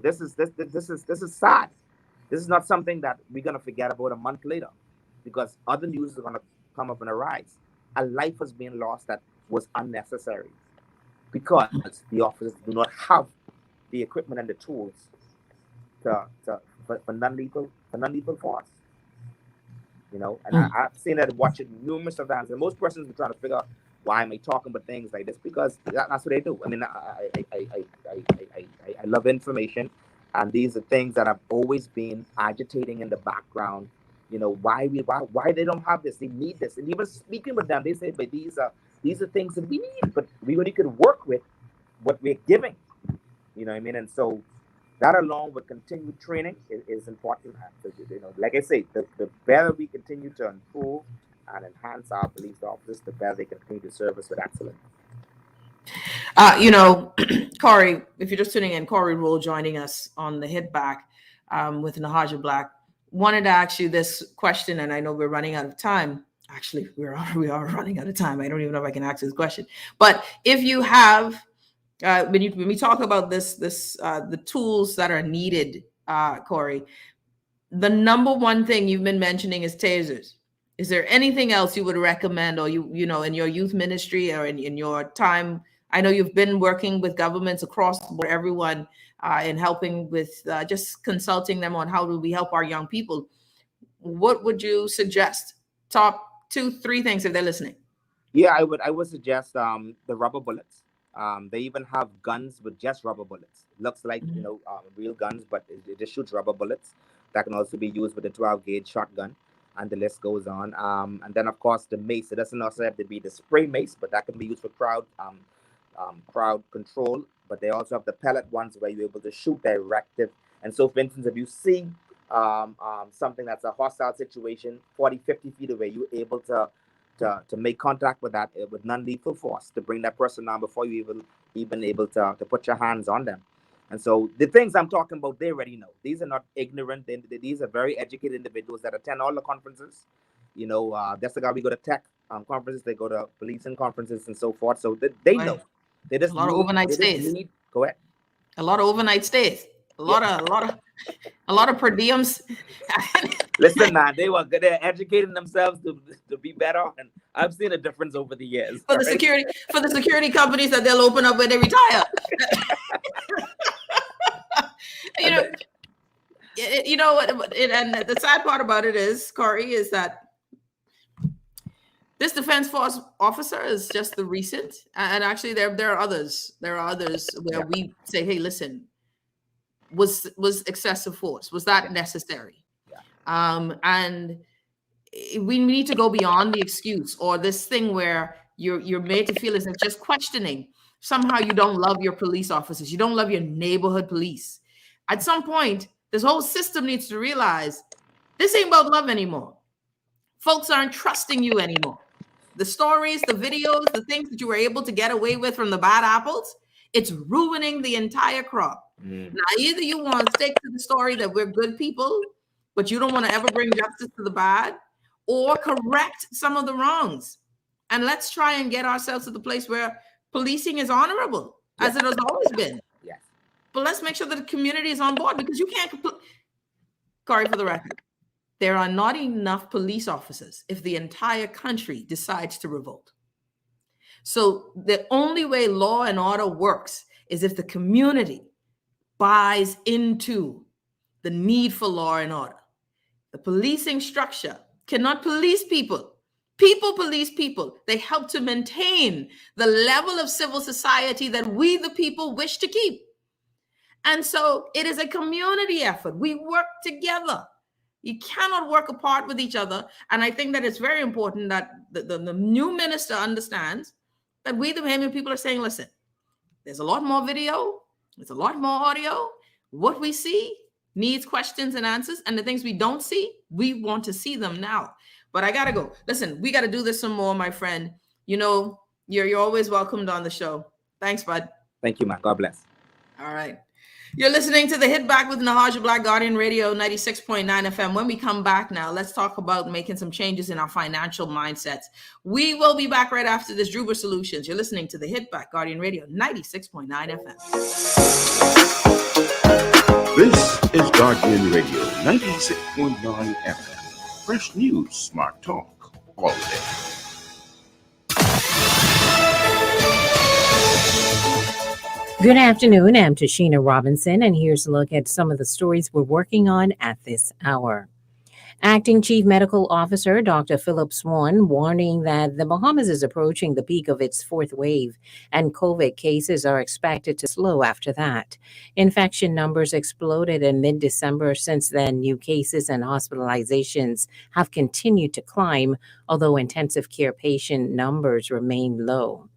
This is sad. This is not something that we're gonna forget about a month later, because other news is gonna come up and arise. A life was being lost that was unnecessary because the officers do not have the equipment and the tools for non-lethal force. And I've seen that, watch it numerous of times. And most persons are trying to figure out, why am I talking about things like this? Because that's what they do. I mean, I love information, and these are things that have always been agitating in the background. Why they don't have this? They need this. And even speaking with them, they say, but these are things that we need, but we only could work with what we're giving. You know what I mean? And so that, along with continued training, is important. Like I say, the better we continue to improve and enhance our police officers, the better they continue to serve us with excellence. Corey, if you're just tuning in, Corey Rule joining us on the Hit Back with Nahaja Black. Wanted to ask you this question, and I know we're running out of time. Actually, we are running out of time. I don't even know if I can ask this question. But if you have, when we talk about the tools that are needed, Corey, the number one thing you've been mentioning is tasers. Is there anything else you would recommend, or in your youth ministry or in your time? I know you've been working with governments across the board, everyone, in helping with just consulting them on how do we help our young people. What would you suggest? Top 2-3 things if they're listening. Yeah, I would suggest the rubber bullets. They even have guns with just rubber bullets. Looks like real guns, but it just shoots rubber bullets. That can also be used with a 12-gauge shotgun, and the list goes on. And then of course the mace. It doesn't also have to be the spray mace, but that can be used for crowd control. But they also have the pellet ones where you're able to shoot directive. And so, for instance, if you see something that's a hostile situation 40-50 feet away, you're able to make contact with that with non-lethal force to bring that person down before you even able to put your hands on them. And so the things I'm talking about, they already know. These are not ignorant. These are very educated individuals that attend all the conferences. That's the guy, we go to tech conferences, they go to policing conferences and so forth. So they know. They just a lot of overnight stays. Go ahead. A lot of overnight stays. A lot of per diems. Listen, man, they're educating themselves to be better, and I've seen a difference over the years. For the security companies that they'll open up when they retire. And the sad part about it is, Corey, is that this defense force officer is just the recent, and actually there are others. There are others where we say, hey, listen, was excessive force? Was that necessary? And we need to go beyond the excuse or this thing where you're made to feel as if just questioning somehow you don't love your police officers. You don't love your neighborhood police. At some point, this whole system needs to realize this ain't about love anymore. Folks aren't trusting you anymore. The stories, the videos, the things that you were able to get away with from the bad apples, it's ruining the entire crop. Now, either you want to stick to the story that we're good people, but you don't want to ever bring justice to the bad, or correct some of the wrongs. And let's try and get ourselves to the place where policing is honorable, as it has always been. Yes. But let's make sure that the community is on board, because you can't, Corey, for the record, there are not enough police officers if the entire country decides to revolt. So the only way law and order works is if the community buys into the need for law and order. The policing structure cannot police people. People police people. They help to maintain the level of civil society that we, the people, wish to keep. And so it is a community effort. We work together. You cannot work apart with each other. And I think that it's very important that the new minister understands that we, the Bahamian people, are saying, listen, there's a lot more video. There's a lot more audio. What we see needs questions and answers. And the things we don't see, we want to see them now. But I got to go. Listen, we got to do this some more, my friend. You know, you're always welcomed on the show. Thanks, bud. Thank you, man. God bless. All right. You're listening to the Hit Back with Nahaja Black, Guardian Radio 96.9 FM. When we come back now, let's talk about making some changes in our financial mindsets. We will be back right after this. Druber Solutions. You're listening to the Hit Back, Guardian Radio 96.9 FM. This is Guardian Radio 96.9 FM. Fresh news, smart talk, all day. Good afternoon. I'm Tashina Robinson, and here's a look at some of the stories we're working on at this hour. Acting Chief Medical Officer Dr. Philip Swan warning that the Bahamas is approaching the peak of its fourth wave, and COVID cases are expected to slow after that. Infection numbers exploded in mid-December. Since then, new cases and hospitalizations have continued to climb, although intensive care patient numbers remain low.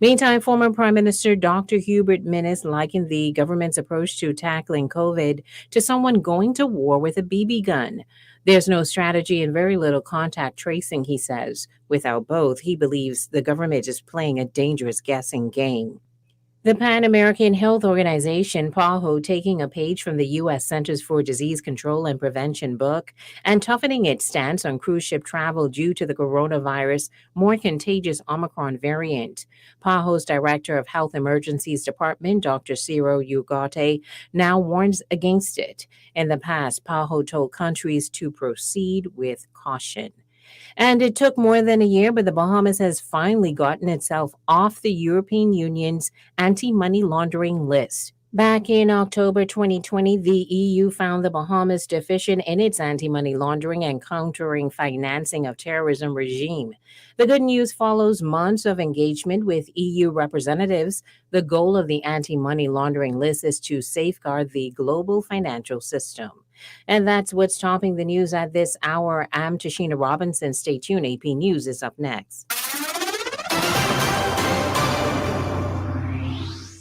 Meantime, former Prime Minister Dr. Hubert Minnis likened the government's approach to tackling COVID to someone going to war with a BB gun. There's no strategy and very little contact tracing, he says. Without both, he believes the government is playing a dangerous guessing game. The Pan American Health Organization, PAHO, taking a page from the U.S. Centers for Disease Control and Prevention book and toughening its stance on cruise ship travel due to the coronavirus' more contagious Omicron variant. PAHO's Director of Health Emergencies Department, Dr. Ciro Ugarte, now warns against it. In the past, PAHO told countries to proceed with caution. And it took more than a year, but the Bahamas has finally gotten itself off the European Union's anti-money laundering list. Back in October 2020, the EU found the Bahamas deficient in its anti-money laundering and countering financing of terrorism regime. The good news follows months of engagement with EU representatives. The goal of the anti-money laundering list is to safeguard the global financial system. And that's what's topping the news at this hour. I'm Tashina Robinson. Stay tuned. AP News is up next.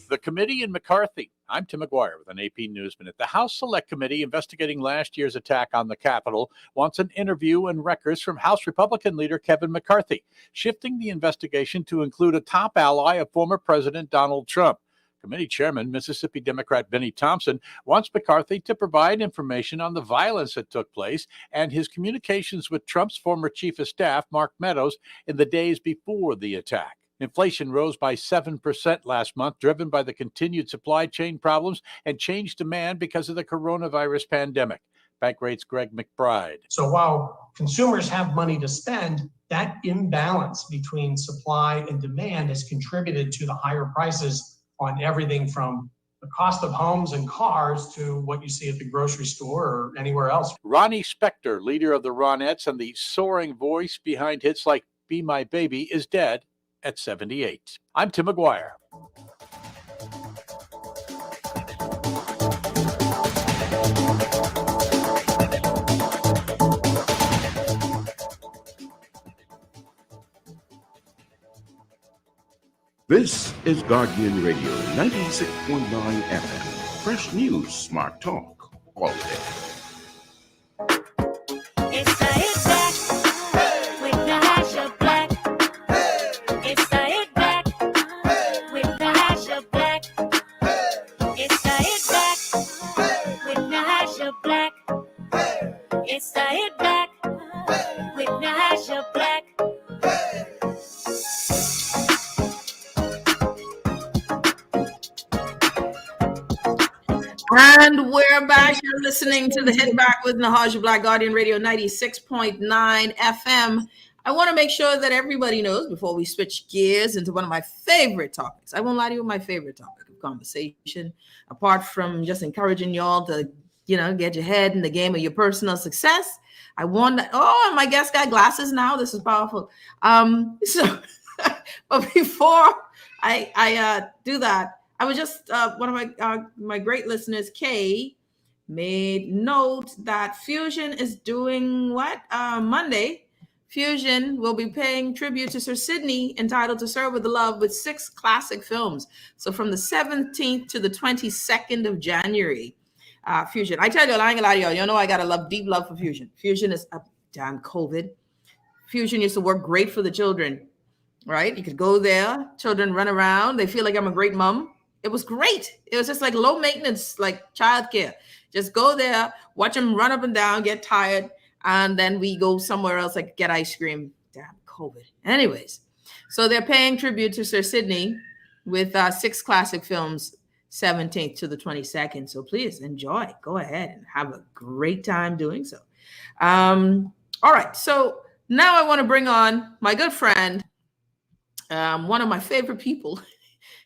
The committee in McCarthy. I'm Tim McGuire with an AP News Minute. The House Select Committee investigating last year's attack on the Capitol wants an interview and records from House Republican leader Kevin McCarthy, shifting the investigation to include a top ally of former President Donald Trump. Committee Chairman, Mississippi Democrat Benny Thompson, wants McCarthy to provide information on the violence that took place and his communications with Trump's former chief of staff, Mark Meadows, in the days before the attack. Inflation rose by 7% last month, driven by the continued supply chain problems and changed demand because of the coronavirus pandemic. Bankrate's Greg McBride. So while consumers have money to spend, that imbalance between supply and demand has contributed to the higher prices on everything from the cost of homes and cars to what you see at the grocery store or anywhere else. Ronnie Spector, leader of the Ronettes and the soaring voice behind hits like Be My Baby, is dead at 78. I'm Tim McGuire. This is Guardian Radio 96.9 FM. Fresh news, smart talk, all day. It's the hit back with Natasha Black. It's the hit back with Natasha Black. It's the hit back with Natasha Black. It's the hit back with Natasha Black. And we're back. You're listening to the Hit Back with Natasha Black, Guardian Radio 96.9 FM. I want to make sure that everybody knows before we switch gears into one of my favorite topics. I won't lie to you, my favorite topic of conversation, apart from just encouraging y'all to, get your head in the game of your personal success. I want that. Oh, my guest got glasses now. This is powerful. So, but before I do that, I was just one of my great listeners, Kay, made note that Fusion is doing what? Monday, Fusion will be paying tribute to Sir Sidney, entitled To Serve with Love, with 6 classic films. So from the 17th to the 22nd of January, Fusion. I tell you, I ain't gonna lie to y'all. You know I got a deep love for Fusion. Fusion is a damn COVID. Fusion used to work great for the children, right? You could go there, children run around. They feel like I'm a great mom. It was great. It was just like low maintenance, like childcare. Just go there, watch them run up and down, get tired, and then we go somewhere else, like get ice cream. Damn COVID. Anyways, so they're paying tribute to Sir Sidney with 6 classic films, 17th to the 22nd. So please enjoy. Go ahead and have a great time doing so. All right. So now I want to bring on my good friend, one of my favorite people.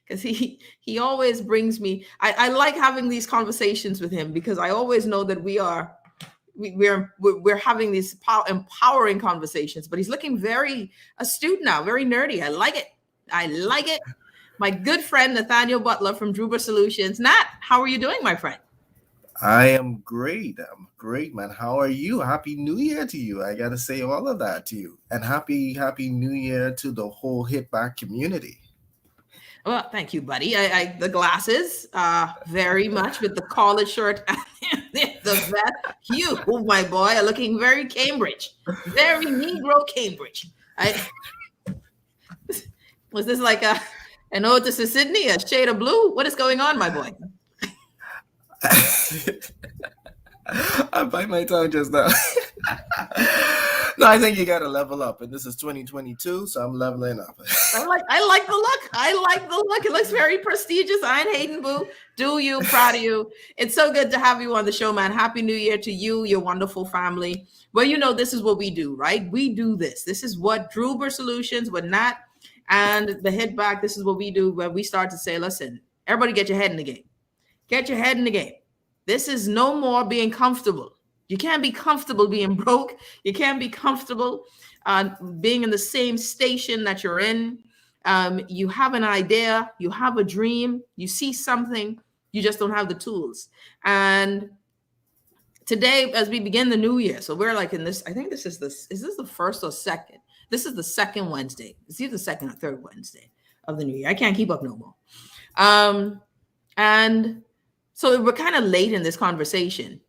Because he always brings me. I like having these conversations with him because I always know that we're having these empowering conversations. But he's looking very astute now, very nerdy. I like it. My good friend Nathanial Butler from Druber Solutions. Nat, how are you doing, my friend? I am great. I'm great, man. How are you? Happy New Year to you. I gotta say all of that to you, and happy New Year to the whole Hit Back community. Well, thank you, buddy. I the glasses, very much with the collared shirt and the vest. You, my boy, are looking very Cambridge, very Negro Cambridge. Was this like an ode to Sydney, a shade of blue? What is going on, my boy? I bite my tongue just now. No, I think you got to level up, and this is 2022, so I'm leveling up. I like the look. It looks very prestigious. I ain't hating, boo. Do you? Proud of you. It's so good to have you on the show, man. Happy New Year to you, your wonderful family. Well, this is what we do, right? We do this. This is what Druber Solutions, what Nat and the Hit Back, this is what we do, where we start to say, listen, everybody get your head in the game. Get your head in the game. This is no more being comfortable. You can't be comfortable being broke. You can't be comfortable being in the same station that you're in. You have an idea, you have a dream, you see something, you just don't have the tools. And today, as we begin the new year, so we're like in this, I think is this the first or second? This is the second Wednesday. It's either the second or third Wednesday of the new year. I can't keep up no more. And so we're kind of late in this conversation.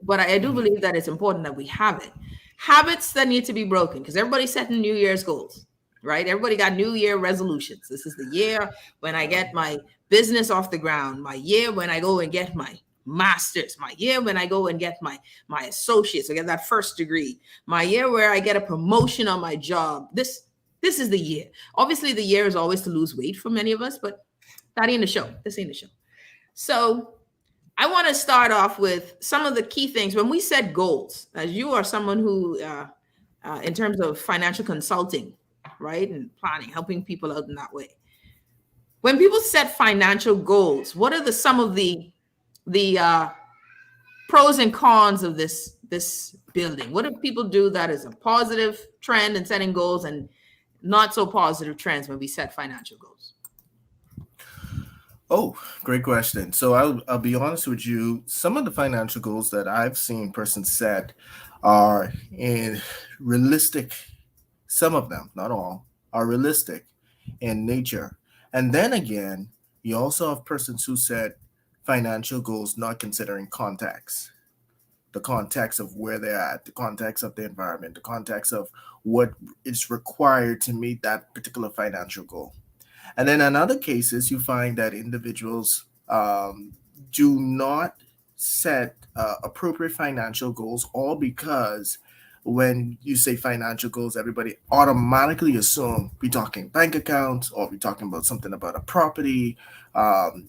But I do believe that it's important that we have it. Habits that need to be broken, because everybody's setting New Year's goals, right? Everybody got New Year resolutions. This is the year when I get my business off the ground, my year when I go and get my master's, my year when I go and get my associates, I get that first degree, my year where I get a promotion on my job. This is the year. Obviously, the year is always to lose weight for many of us, but that ain't the show. This ain't the show. So I want to start off with some of the key things. When we set goals, as you are someone who, in terms of financial consulting, right, and planning, helping people out in that way. When people set financial goals, what are some of the pros and cons of this building? What do people do that is a positive trend in setting goals and not so positive trends when we set financial goals? Oh, great question. So I'll be honest with you. Some of the financial goals that I've seen persons set are in realistic. Some of them, not all, are realistic in nature. And then again, you also have persons who set financial goals not considering context, the context of where they're at, the context of the environment, the context of what is required to meet that particular financial goal. And then in other cases, you find that individuals do not set appropriate financial goals, all because when you say financial goals, everybody automatically assume we're talking bank accounts or we're talking about something about a property, um,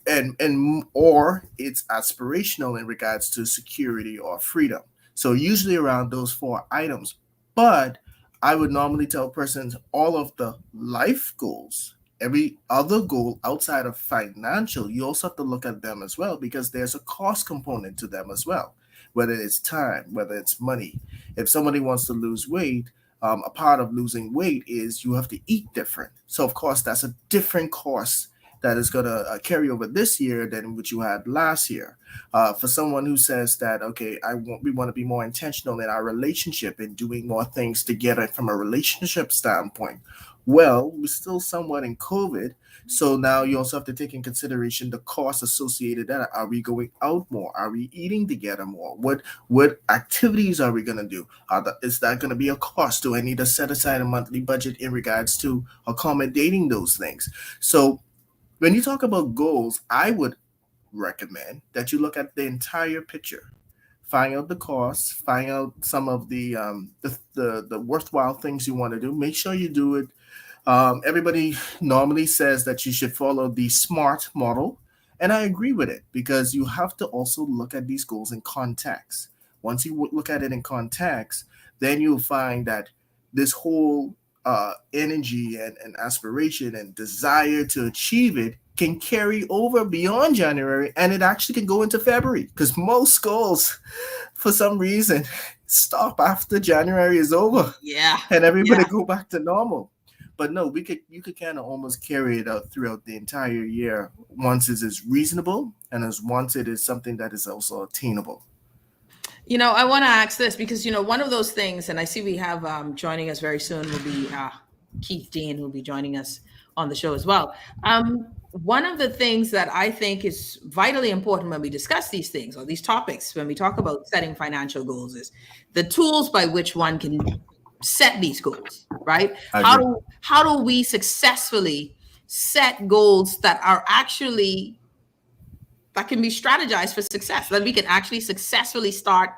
and or it's aspirational in regards to security or freedom. So usually around those four items. But I would normally tell persons all of the life goals, every other goal outside of financial, you also have to look at them as well because there's a cost component to them as well, whether it's time, whether it's money. If somebody wants to lose weight, a part of losing weight is you have to eat different. So, of course, that's a different cost that is going to carry over this year than what you had last year. For someone who says that, okay, we want to be more intentional in our relationship and doing more things together from a relationship standpoint. Well, we're still somewhat in COVID. So now you also have to take in consideration the costs associated that. Are we going out more? Are we eating together more? What activities are we going to do? Is that going to be a cost? Do I need to set aside a monthly budget in regards to accommodating those things? So when you talk about goals, I would recommend that you look at the entire picture. Find out the costs, find out some of the worthwhile things you want to do. Make sure you do it. Everybody normally says that you should follow the SMART model, and I agree with it because you have to also look at these goals in context. Once you look at it in context, then you'll find that this whole energy and aspiration and desire to achieve it can carry over beyond January, and it actually can go into February because most goals, for some reason, stop after January is over Yeah. and everybody Yeah. go back to normal. But no, you could kind of almost carry it out throughout the entire year once it is reasonable and as once it is something that is also attainable. I want to ask this because, one of those things, and I see we have joining us very soon will be Keith Dean, who'll be joining us on the show as well. One of the things that I think is vitally important when we discuss these things or these topics, when we talk about setting financial goals, is the tools by which one can set these goals, right? I How agree. do we successfully set goals that are actually that can be strategized for success, that we can actually successfully start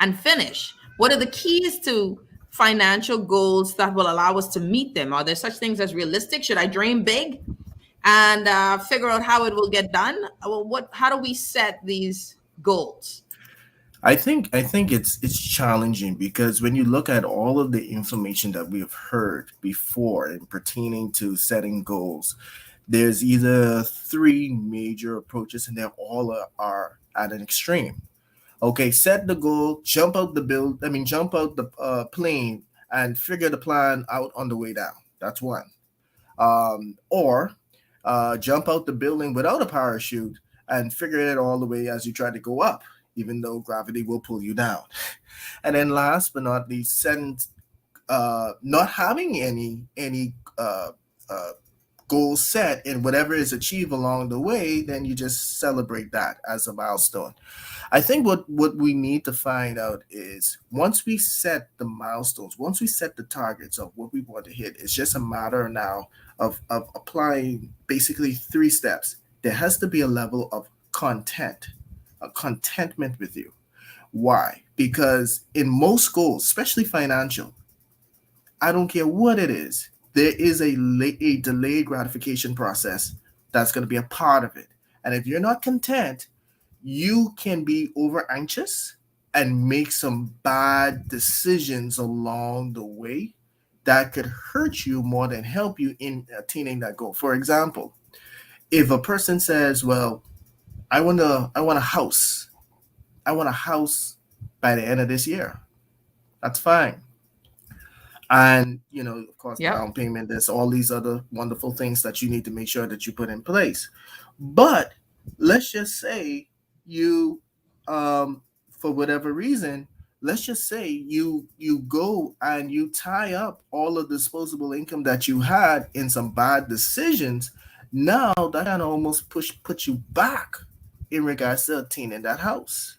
and finish? What are the keys to financial goals that will allow us to meet them? Are there such things as realistic? Should I dream big and figure out how it will get done? Well, how do we set these goals? I think it's challenging because when you look at all of the information that we have heard before in pertaining to setting goals, there's either three major approaches and they all are at an extreme. Okay, set the goal, jump out the plane and figure the plan out on the way down. That's one. Or jump out the building without a parachute and figure it all the way as you try to go up, even though gravity will pull you down. And then last but not least, not having any goal set and whatever is achieved along the way, then you just celebrate that as a milestone. I think what we need to find out is once we set the milestones, once we set the targets of what we want to hit, it's just a matter now of applying basically three steps. There has to be a level of a contentment with you. Why? Because in most goals, especially financial, I don't care what it is, there is a delayed gratification process that's going to be a part of it. And if you're not content, you can be over anxious and make some bad decisions along the way that could hurt you more than help you in attaining that goal. For example, if a person says, "Well, I want a house. I want a house by the end of this year." That's fine. And of course, the Yep. down payment, there's all these other wonderful things that you need to make sure that you put in place. But let's just say you for whatever reason, let's just say you go and you tie up all of the disposable income that you had in some bad decisions. Now that kind of almost put you back in regards to obtaining that house.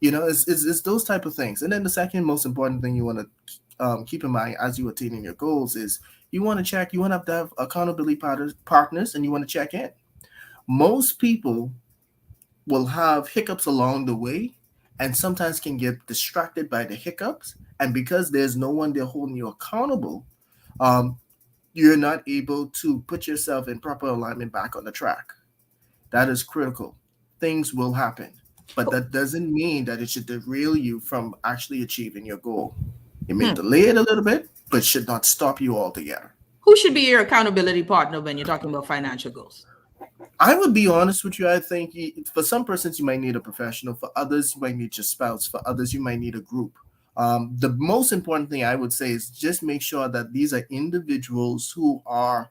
It's those type of things. And then the second most important thing you want to keep in mind as you attaining your goals is you want to have accountability partners, and you want to check in. Most people will have hiccups along the way and sometimes can get distracted by the hiccups. And because there's no one there holding you accountable, you're not able to put yourself in proper alignment back on the track. That is critical. Things will happen, but that doesn't mean that it should derail you from actually achieving your goal. It may delay it a little bit, but should not stop you altogether. Who should be your accountability partner when you're talking about financial goals? I would be honest with you. I think for some persons, you might need a professional. For others, you might need your spouse. For others, you might need a group. The most important thing I would say is just make sure that these are individuals who are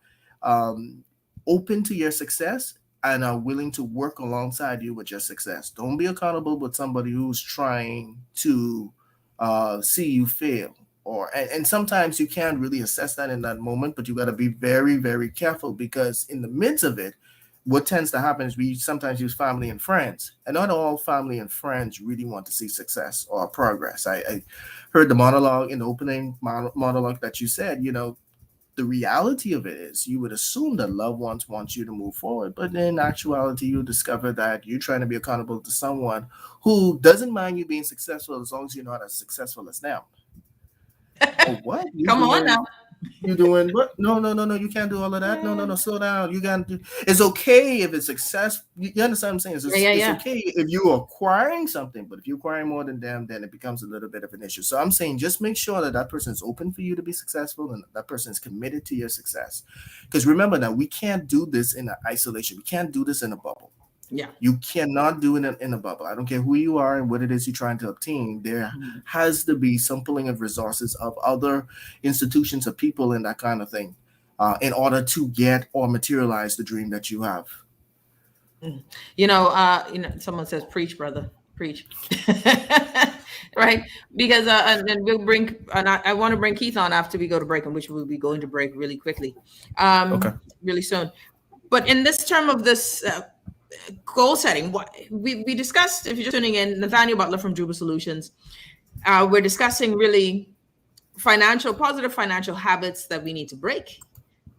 open to your success and are willing to work alongside you with your success. Don't be accountable with somebody who's trying to see you fail. And sometimes you can't really assess that in that moment, but you got to be very, very careful, because in the midst of it, what tends to happen is we sometimes use family and friends, and not all family and friends really want to see success or progress. I heard the monologue in the opening monologue that you said. The reality of it is you would assume that loved ones want you to move forward, but in actuality, you discover that you're trying to be accountable to someone who doesn't mind you being successful as long as you're not as successful as them. Oh, what? Come on now. You doing what? No. You can't do all of that. No. Slow down. You got to. It's okay if it's success. You understand what I'm saying? It's okay if you're acquiring something, but if you're acquiring more than them, then it becomes a little bit of an issue. So I'm saying just make sure that person is open for you to be successful, and that person is committed to your success. Because remember that we can't do this in isolation. We can't do this in a bubble. Yeah. You cannot do it in a bubble. I don't care who you are and what it is you're trying to obtain. There has to be some pulling of resources of other institutions of people and that kind of thing in order to get or materialize the dream that you have. Someone says, preach, brother, preach. Right? Because and we'll bring, and I want to bring Keith on after we go to break, and which we'll be going to break really quickly, really soon. But in this term of this goal setting, what we discussed, if you're just tuning in, Nathanial Butler from Juba Solutions, we're discussing really positive financial habits that we need to break,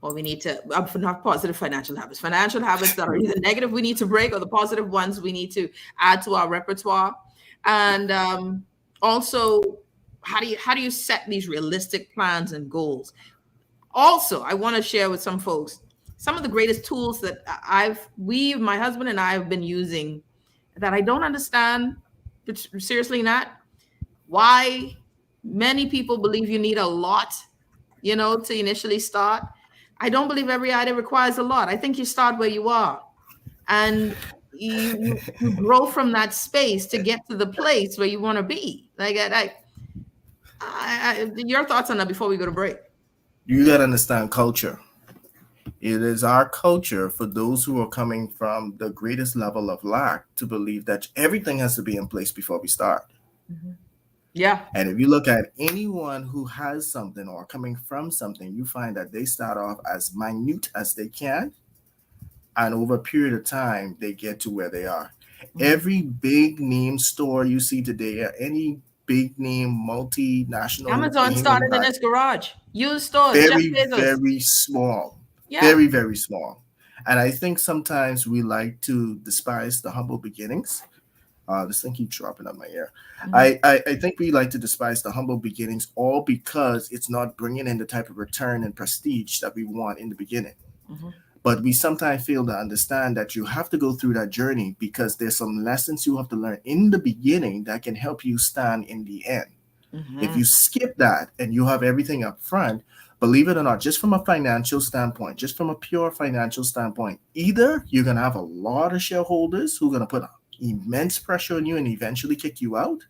or we need to not positive financial habits that are either negative we need to break, or the positive ones we need to add to our repertoire. And also, how do you set these realistic plans and goals? Also, I want to share with some folks some of the greatest tools that my husband and I have been using that I don't understand, but seriously not, why many people believe you need a lot, to initially start. I don't believe every idea requires a lot. I think you start where you are, and you grow from that space to get to the place where you want to be. Like, your thoughts on that before we go to break? You got to understand culture. It is our culture for those who are coming from the greatest level of lack to believe that everything has to be in place before we start. Mm-hmm. Yeah. And if you look at anyone who has something or coming from something, you find that they start off as minute as they can. And over a period of time, they get to where they are. Mm-hmm. Every big name store you see today, any big name multinational, Amazon started in its garage. Used stores. Very small. Yeah. Very, very small. And I think sometimes we like to despise the humble beginnings. This thing keeps dropping on my ear. Mm-hmm. I think we like to despise the humble beginnings, all because it's not bringing in the type of return and prestige that we want in the beginning. Mm-hmm. But we sometimes fail to understand that you have to go through that journey, because there's some lessons you have to learn in the beginning that can help you stand in the end. Mm-hmm. If you skip that and you have everything up front, believe it or not, just from a financial standpoint, just from a pure financial standpoint, either you're going to have a lot of shareholders who are going to put immense pressure on you and eventually kick you out,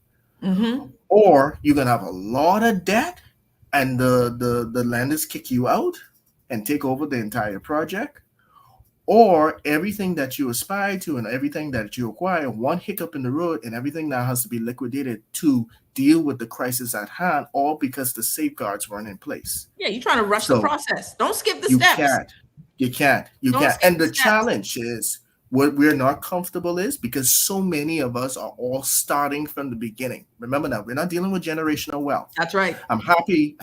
mm-hmm. or you're going to have a lot of debt and the lenders kick you out and take over the entire project, or everything that you aspire to and everything that you acquire, one hiccup in the road and everything now has to be liquidated to deal with the crisis at hand, all because the safeguards weren't in place. Yeah, you're trying to rush the process. Don't skip the You steps. can't. Don't skip And the the steps. challenge is what we're not comfortable is because so many of us are all starting from the beginning. Remember now, we're not dealing with generational wealth. That's right. I'm happy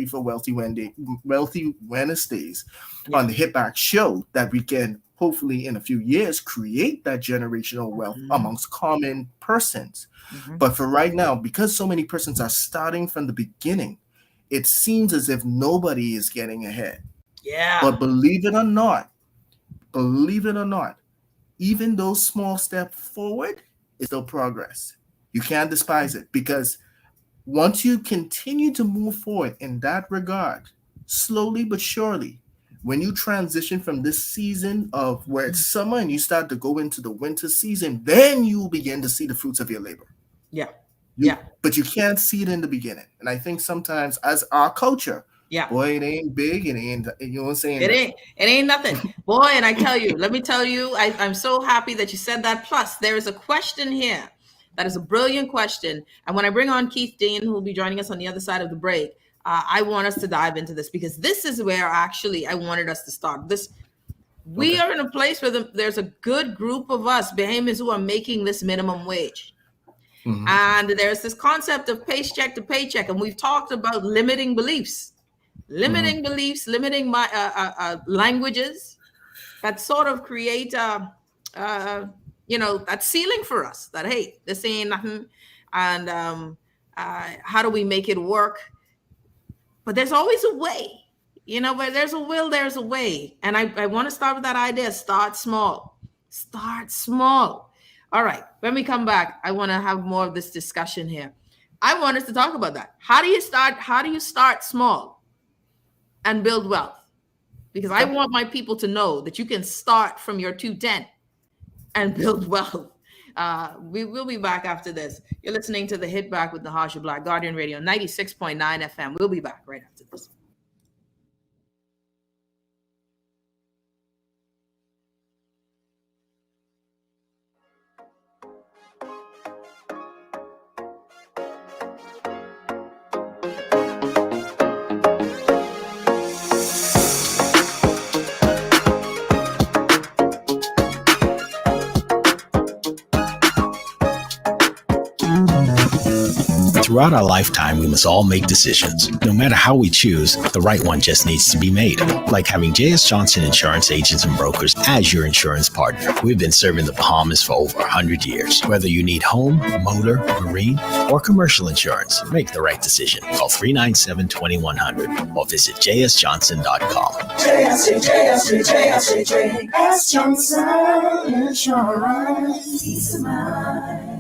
for Wealthy Wednesdays on the Hit Back Show that we can hopefully in a few years create that generational wealth amongst common persons. But for right now, because so many persons are starting from the beginning, it seems as if nobody is getting ahead. Yeah. But believe it or not, even those small steps forward is still progress. You can't despise it because once you continue to move forward in that regard, slowly but surely, when you transition from this season of where it's summer and you start to go into the winter season, then you will begin to see the fruits of your labor. Yeah. But you can't see it in the beginning. And I think sometimes as our culture, boy, it ain't big, it ain't, you know what I'm saying? It ain't nothing. Boy, and I tell you, let me tell you, I'm so happy that you said that. Plus, there is a question here that is a brilliant question. And when I bring on Keith Dean, who will be joining us on the other side of the break, I want us to dive into this because this is where actually I wanted us to start. We are in a place where there's a good group of us, Bahamians, who are making this minimum wage. And there's this concept of paycheck to paycheck. And we've talked about limiting beliefs, limiting languages that sort of create, that ceiling for us that, hey, this ain't nothing. And how do we make it work? But there's always a way, where there's a will, there's a way. And I want to start with that idea. Start small. All right. When we come back, I want to have more of this discussion here. I want us to talk about that. How do you start small and build wealth? Because I want my people to know that you can start from your 210 and build wealth. We will be back after this. You're listening to the Hit Back with Natasha Black, Guardian Radio 96.9 FM. We'll be back right after this. Throughout our lifetime, we must all make decisions. No matter how we choose, the right one just needs to be made. Like having J.S. Johnson Insurance Agents and Brokers as your insurance partner. We've been serving the Bahamas for over 100 years. Whether you need home, motor, marine, or commercial insurance, make the right decision. Call 397-2100 or visit jsjohnson.com. JS Johnson Insurance. Peace of mind.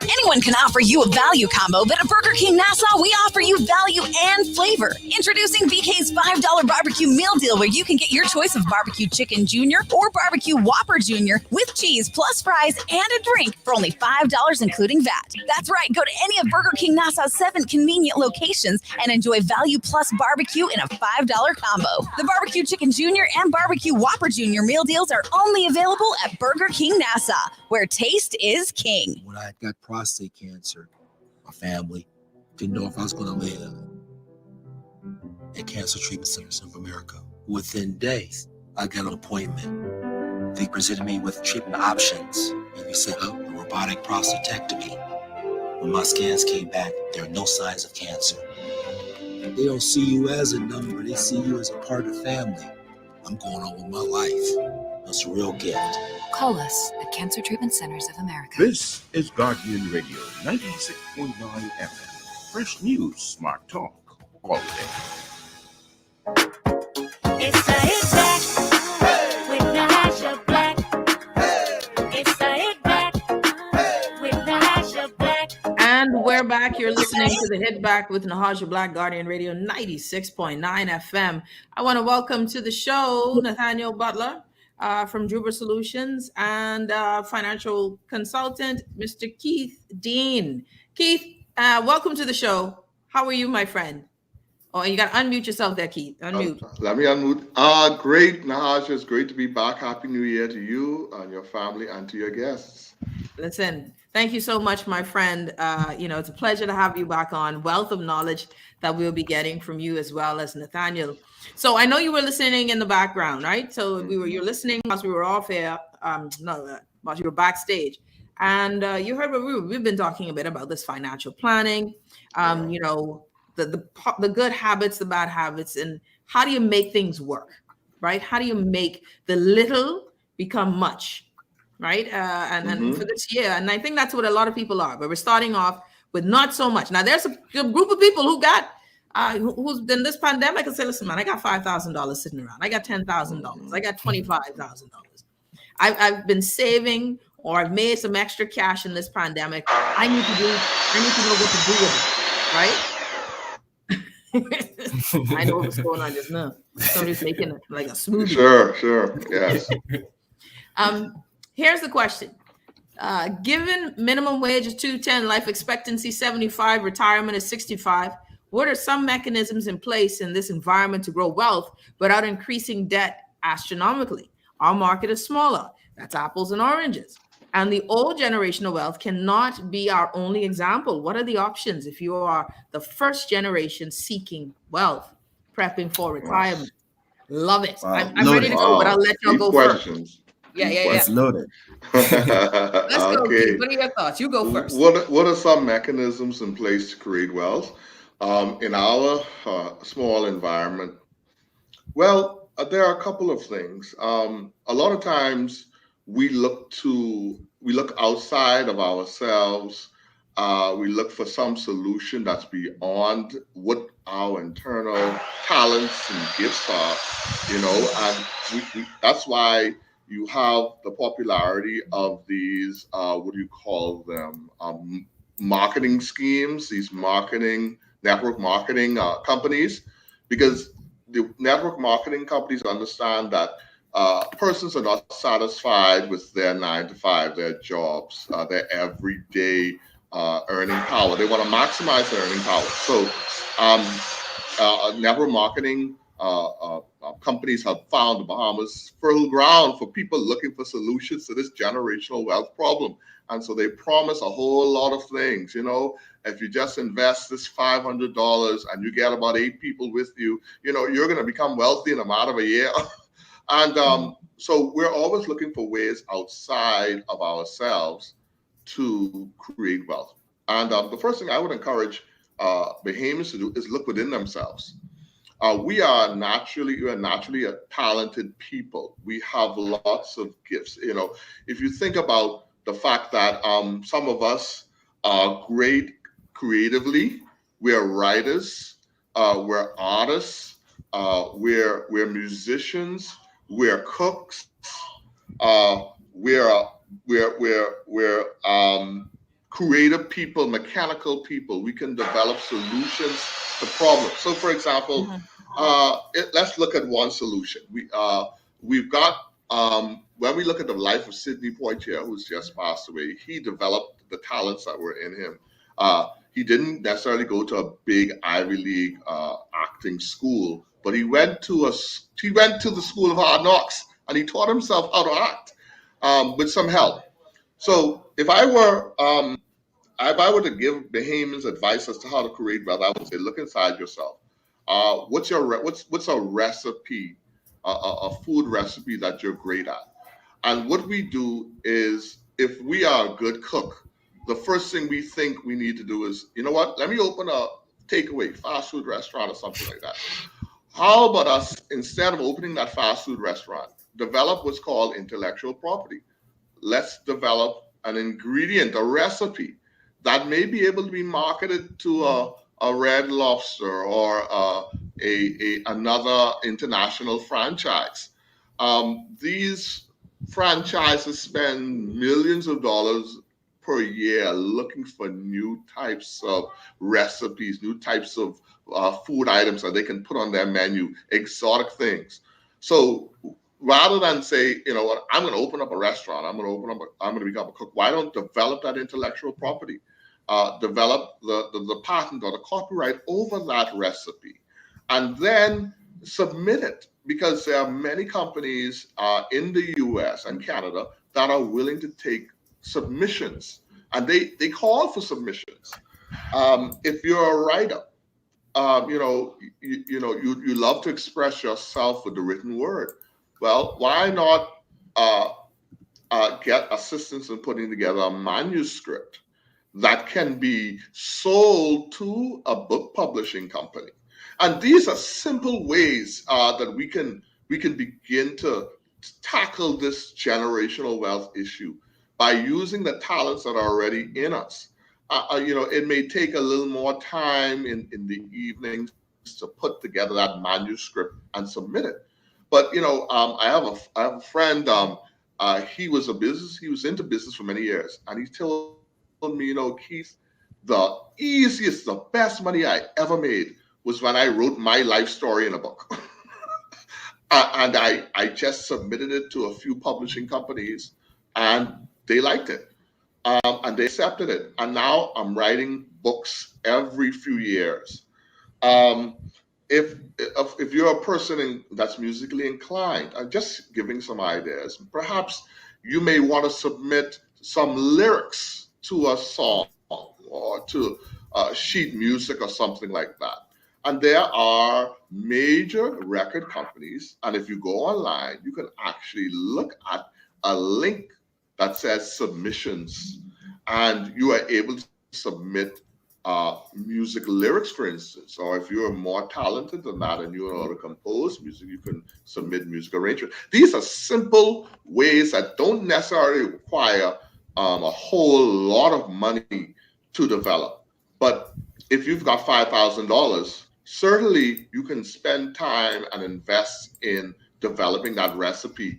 Anyone can offer you a value combo, but at Burger King Nassau, we offer you value and flavor. Introducing BK's $5 barbecue meal deal, where you can get your choice of barbecue chicken junior or barbecue Whopper junior with cheese plus fries and a drink for only $5, including VAT. That's right. Go to any of Burger King Nassau's 7 convenient locations and enjoy value plus barbecue in a $5 combo. The barbecue chicken junior and barbecue Whopper junior meal deals are only available at Burger King Nassau, where taste is king. When I got prostate cancer, my family didn't know if I was going to live at Cancer Treatment Centers of America. Within days, I got an appointment. They presented me with treatment options, and we set up a robotic prostatectomy. When my scans came back, there are no signs of cancer. They don't see you as a number, they see you as a part of the family. I'm going on with my life. That's a real gift. Call us at Cancer Treatment Centers of America. This is Guardian Radio 96.9 FM. Fresh news, smart talk, all day. It's a hit back with Natasha Black. It's a hit back with Natasha Black. And we're back. You're listening to the Hit Back with Natasha Black, Guardian Radio 96.9 FM. I want to welcome to the show Nathanial Butler from Druber Solutions and financial consultant, Mr. Keith Dean. Keith, welcome to the show. How are you, my friend? Oh, and you got to unmute yourself there, Keith. Unmute. Let me unmute. Great, Nahash. It's great to be back. Happy New Year to you and your family and to your guests. Listen, thank you so much, my friend. It's a pleasure to have you back on. Wealth of knowledge that we'll be getting from you as well as Nathaniel. So I know you were listening in the background, right? So you're listening whilst we were off air. Whilst you were backstage, and you heard what we've been talking a bit about this financial planning. The good habits, the bad habits, and how do you make things work, right? How do you make the little become much? Right. And for this year. And I think that's what a lot of people are. But we're starting off with not so much. Now, there's a group of people who got who's in this pandemic and say, listen, man, I got $5,000 sitting around. I got $10,000. I got $25,000. I've been saving, or I've made some extra cash in this pandemic. I need to know what to do with it. Right. I know what's going on just now. Somebody's making it like a smoothie. Sure. Yes. Here's the question. Given minimum wage is $210, life expectancy 75, retirement is 65, what are some mechanisms in place in this environment to grow wealth without increasing debt astronomically? Our market is smaller. That's apples and oranges. And the old generation of wealth cannot be our only example. What are the options if you are the first generation seeking wealth, prepping for retirement? Love it. Wow. I'm ready to go, but I'll let y'all go questions. first. Yeah. It's loaded. Let's go, Okay. Keith. What are your thoughts? You go first. What are some mechanisms in place to create wealth in our small environment? Well, there are a couple of things. A lot of times we look outside of ourselves. We look for some solution that's beyond what our internal talents and gifts are, and that's why you have the popularity of these, what do you call them, marketing schemes, these network marketing companies, because the network marketing companies understand that persons are not satisfied with their 9 to 5, their jobs, their everyday earning power. They want to maximize their earning power. So network marketing companies have found the Bahamas fertile ground for people looking for solutions to this generational wealth problem. And so they promise a whole lot of things. If you just invest this $500 and you get about 8 people with you, you're going to become wealthy in a matter of a year. And so we're always looking for ways outside of ourselves to create wealth. And the first thing I would encourage Bahamians to do is look within themselves. We are naturally a talented people. We have lots of gifts. If you think about the fact that some of us are great creatively, we're writers, we're artists, we're musicians, we're cooks, we're creative people, mechanical people. We can develop solutions to problems. So, for example, let's look at one solution. We've got when we look at the life of Sidney Poitier, who's just passed away, he developed the talents that were in him. He didn't necessarily go to a big Ivy League acting school, but he went to the School of Hard Knocks and he taught himself how to act with some help. So if I were to give Bahamians advice as to how to create wealth, I would say look inside yourself. What's a recipe, a food recipe that you're great at? And what we do is, if we are a good cook, the first thing we think we need to do is, let me open a takeaway fast food restaurant or something like that. How about us, instead of opening that fast food restaurant, develop what's called intellectual property? Let's develop an ingredient, a recipe that may be able to be marketed to a Red Lobster or another international franchise. These franchises spend millions of dollars per year looking for new types of recipes, new types of food items that they can put on their menu, exotic things. So rather than say, I'm going to open up a restaurant, I'm going to become a cook, why don't develop that intellectual property? Develop the patent or the copyright over that recipe. and then submit it, because there are many companies in the US and Canada that are willing to take submissions, and they call for submissions. If you're a writer, you love to express yourself with the written word. Well, why not get assistance in putting together a manuscript that can be sold to a book publishing company? And these are simple ways that we can begin to tackle this generational wealth issue by using the talents that are already in us. It may take a little more time in the evenings to put together that manuscript and submit it. But I have a friend. He was into business for many years, and he told me, Keith, the easiest, the best money I ever made was when I wrote my life story in a book. And I just submitted it to a few publishing companies, and they liked it. And they accepted it. And now I'm writing books every few years. If you're a person that's musically inclined, I'm just giving some ideas. Perhaps you may want to submit some lyrics to a song or to sheet music or something like that. And there are major record companies, and if you go online, you can actually look at a link that says submissions, and you are able to submit music lyrics, for instance. Or if you're more talented than that and you know how to compose music, you can submit music arrangement. These are simple ways that don't necessarily require a whole lot of money to develop. But if you've got $5,000, certainly you can spend time and invest in developing that recipe.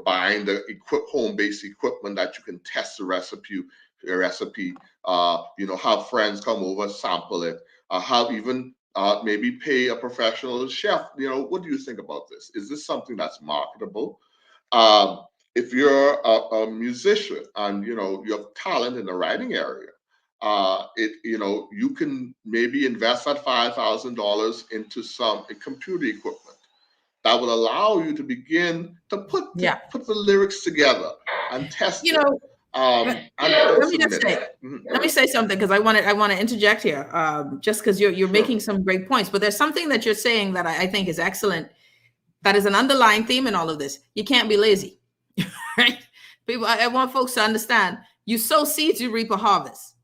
Buying the home-based equipment that you can test the recipe. Have friends come over, sample it. Have even maybe pay a professional chef. What do you think about this? Is this something that's marketable? If you're a musician and you have talent in the writing area, you can maybe invest that $5,000 into some computer equipment that will allow you to begin to put the lyrics together and test it. Let me say something, because I want to interject here, just because you're making some great points. But there's something that you're saying that I think is excellent. That is an underlying theme in all of this. You can't be lazy, right? People, I want folks to understand: you sow seeds, you reap a harvest.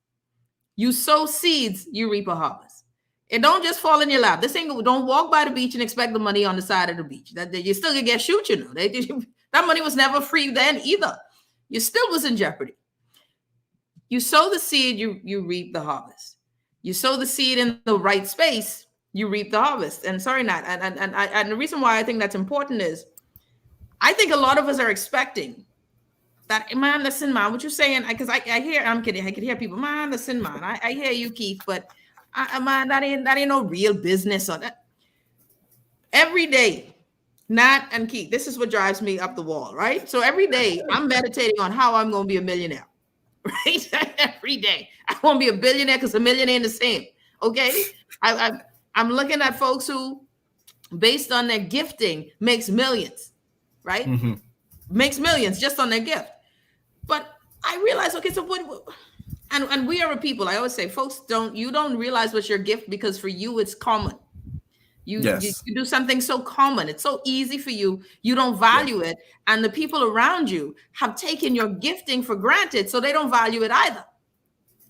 You sow seeds, you reap a harvest. It don't just fall in your lap. Don't walk by the beach and expect the money on the side of the beach. That you still gonna get shoot. That money was never free then either. You still was in jeopardy. You sow the seed, you reap the harvest. You sow the seed in the right space, you reap the harvest. And sorry, Nat, and the reason why I think that's important is I think a lot of us are expecting that, man, listen, man, what you're saying, because I hear, I'm kidding, I can hear people, man, listen, man, I hear you, Keith, but man, that ain't no real business or that. Every day, Nat and Keith, this is what drives me up the wall, right? So every day I'm meditating on how I'm going to be a millionaire, right? Every day I want to be a billionaire, because a millionaire ain't the same. Okay. I'm looking at folks who, based on their gifting, makes millions, right? Mm-hmm. Makes millions just on their gift. But I realize, okay, so what, and we are a people, I always say, folks, you don't realize what's your gift because for you, it's common. You do something so common. It's so easy for you. You don't value it. And the people around you have taken your gifting for granted, so they don't value it either.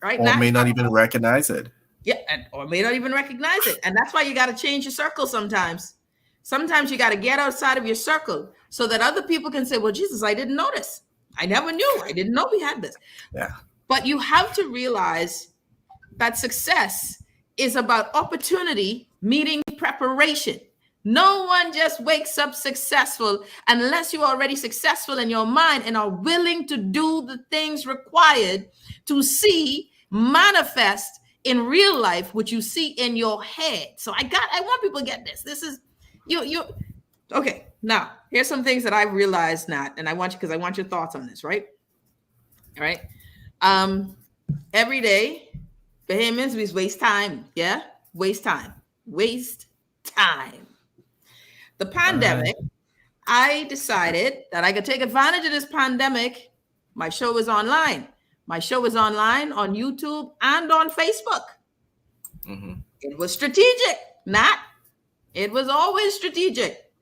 Right? Or may not even recognize it. Yeah, or may not even recognize it. And that's why you got to change your circle sometimes. Sometimes you got to get outside of your circle so that other people can say, well, Jesus, I didn't notice. I never knew. I didn't know we had this. Yeah. But you have to realize that success is about opportunity meeting preparation. No one just wakes up successful unless you're already successful in your mind and are willing to do the things required to see manifest in real life what you see in your head. So I want people to get this. This is you. Okay, now here's some things that I've realized, Nat, and I want your thoughts on this, right? All right. Every day, Bahamians, we waste time. Yeah, waste time. waste time. The All right. pandemic, I decided that I could take advantage of this pandemic. My show is online. My show is online on YouTube and on Facebook. Mhm. It was strategic, not. It was always strategic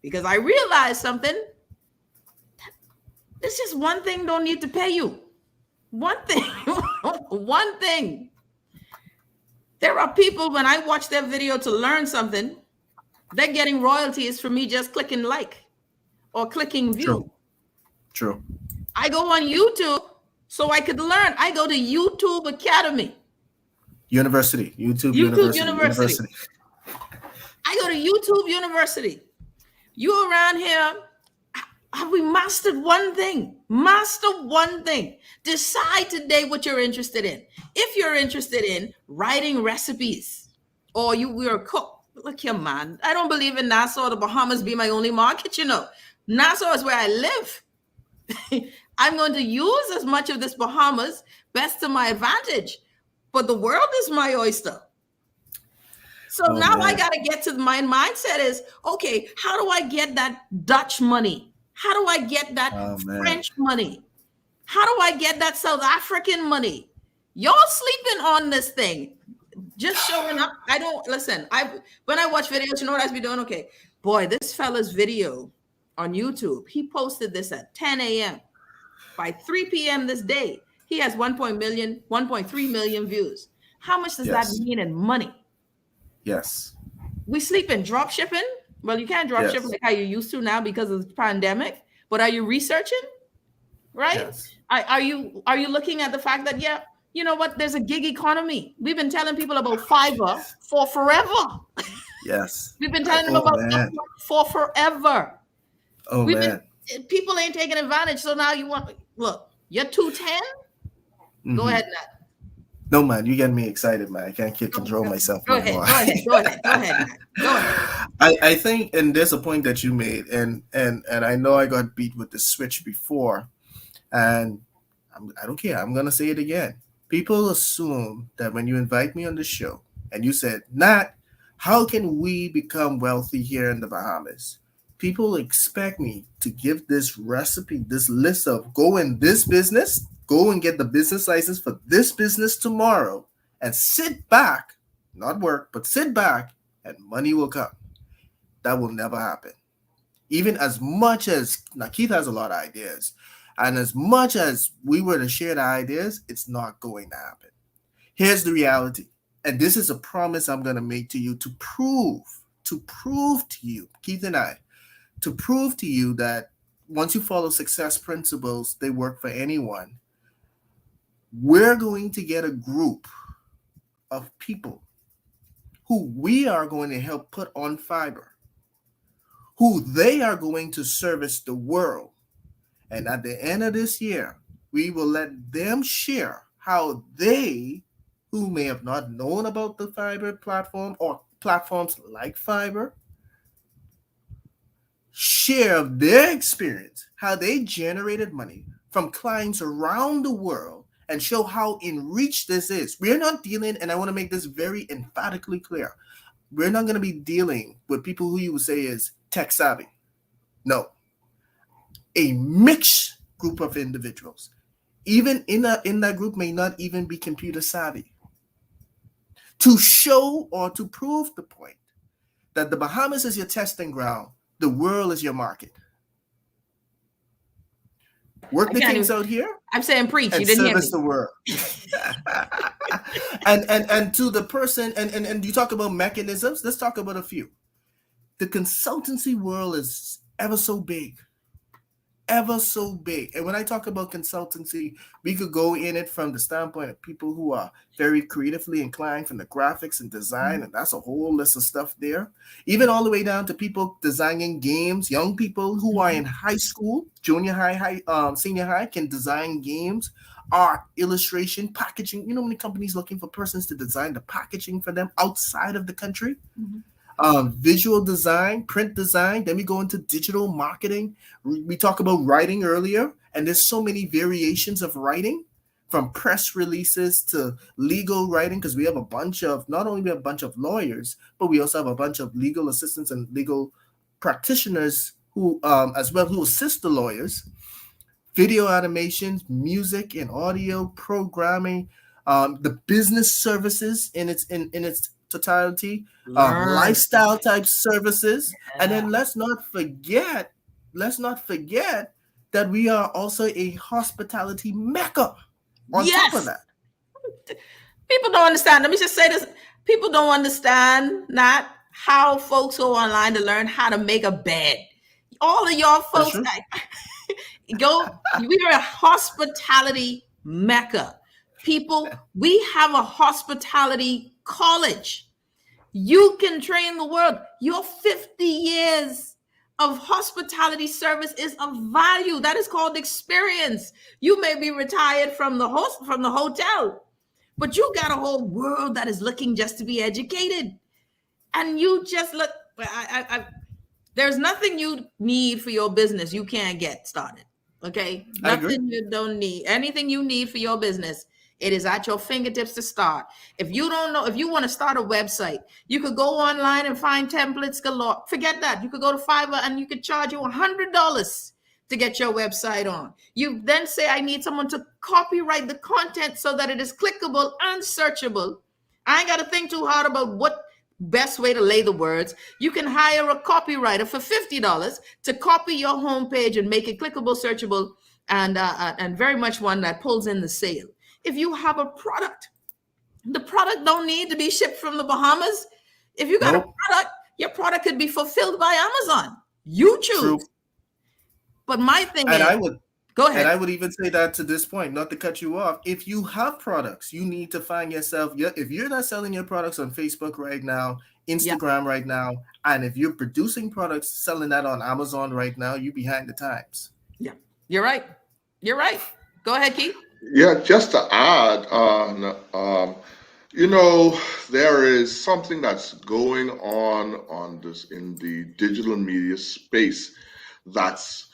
because I realized something. This is one thing don't need to pay you. One thing, one thing. There are people when I watch their video to learn something, they're getting royalties for me just clicking like or clicking view. True. I go on YouTube so I could learn. I go to YouTube Academy. YouTube YouTube University. I go to YouTube University. You around here, have we mastered one thing? Master one thing. Decide today what you're interested in. If you're interested in writing recipes or you're a cook, look here, man. I don't believe in Nassau, the Bahamas be my only market, you know. Nassau is where I live. I'm going to use as much of this Bahamas best to my advantage. But the world is my oyster. So now I got to get to my mindset is, okay, how do I get that Dutch money? How do I get that French money? How do I get that South African money? Y'all sleeping on this thing. Just showing up. I don't listen. When I watch videos, you know what I be doing? Okay, boy, this fella's video on YouTube, he posted this at 10 a.m. By 3 p.m. this day, he has 1.3 million views. How much does that mean in money? Yes. We sleep in drop shipping. Well, you can't drop ship like how you used to now because of the pandemic. But are you researching? Right? Yes. Are you looking at the fact that you know what? There's a gig economy. We've been telling people about Fiverr for forever. Yes. We've been telling them about Upwork for forever. Oh man. People ain't taking advantage. So now you want look, you're 210. Go ahead, Nat. No man, you getting me excited, man. I can't control myself Go no ahead, more. go ahead. I think, and there's a point that you made, and I know I got beat with the switch before, and I don't care. I'm gonna say it again. People assume that when you invite me on the show and you said, Nat, how can we become wealthy here in the Bahamas? People expect me to give this recipe, this list of go in this business, go and get the business license for this business tomorrow, and sit back, not work, but sit back, and money will come. That will never happen. Even as much as, now Keith has a lot of ideas, and as much as we were to share the ideas, it's not going to happen. Here's the reality, and this is a promise I'm going to make to you to prove to you, Keith and I, to prove to you that once you follow success principles, they work for anyone. We're going to get a group of people who we are going to help put on fiber, who they are going to service the world. And at the end of this year, we will let them share how they, who may have not known about the fiber platform or platforms like fiber, share their experience, how they generated money from clients around the world, and show how enriched this is. We're not dealing, and I want to make this very emphatically clear, we're not going to be dealing with people who you would say is tech savvy. No. A mixed group of individuals, even in that group, may not even be computer savvy, to show or to prove the point that the Bahamas is your testing ground, the world is your market. Work the kinks out here. I'm saying preach. And you didn't hear me. service the world. and to the person, and you talk about mechanisms, let's talk about a few. The consultancy world is ever so big. Ever so big. And when I talk about consultancy, we could go in it from the standpoint of people who are very creatively inclined from the graphics and design, and that's a whole list of stuff there. Even all the way down to people designing games, young people who are in high school, junior high, senior high, can design games, art, illustration, packaging. You know how many companies looking for persons to design the packaging for them outside of the country? Visual design, print design, then we go into digital marketing. We talk about writing earlier, and there's so many variations of writing. from press releases to legal writing, because we have a bunch of, not only we have a bunch of lawyers, but we also have a bunch of legal assistants and legal practitioners who as well, who assist the lawyers. Video animations, music and audio programming, the business services in its totality, lifestyle type services, and then let's not forget that we are also a hospitality mecca on top of that. People don't understand. Let me just say this: people don't understand not how folks go online to learn how to make a bed. All of y'all folks go. We are a hospitality mecca. People, we have a hospitality college. You can train the world. Your 50 years of hospitality service is of value. That is called experience. You may be retired from the hotel, but you got a whole world that is looking just to be educated. And you just look, there's nothing you need for your business you can't get started. Okay? Nothing you don't need. Anything you need for your business, it is at your fingertips to start. If you don't know, if you want to start a website, you could go online and find templates galore. Forget that. You could go to Fiverr and you could charge you $100 to get your website on. You then say, I need someone to copyright the content so that it is clickable and searchable. I ain't got to think too hard about what best way to lay the words. You can hire a copywriter for $50 to copy your homepage and make it clickable, searchable, and very much one that pulls in the sale. If you have a product, the product don't need to be shipped from the Bahamas. If you got a product, your product could be fulfilled by Amazon. You choose. True. But my thing is, go ahead. And I would even say that to this point, not to cut you off, if you have products, you need to find yourself, if you're not selling your products on Facebook right now, Instagram right now, and if you're producing products, selling that on Amazon right now, you're behind the times. Yeah, you're right. You're right. Go ahead, Keith. Yeah, just to add, there is something that's going on this in the digital media space that's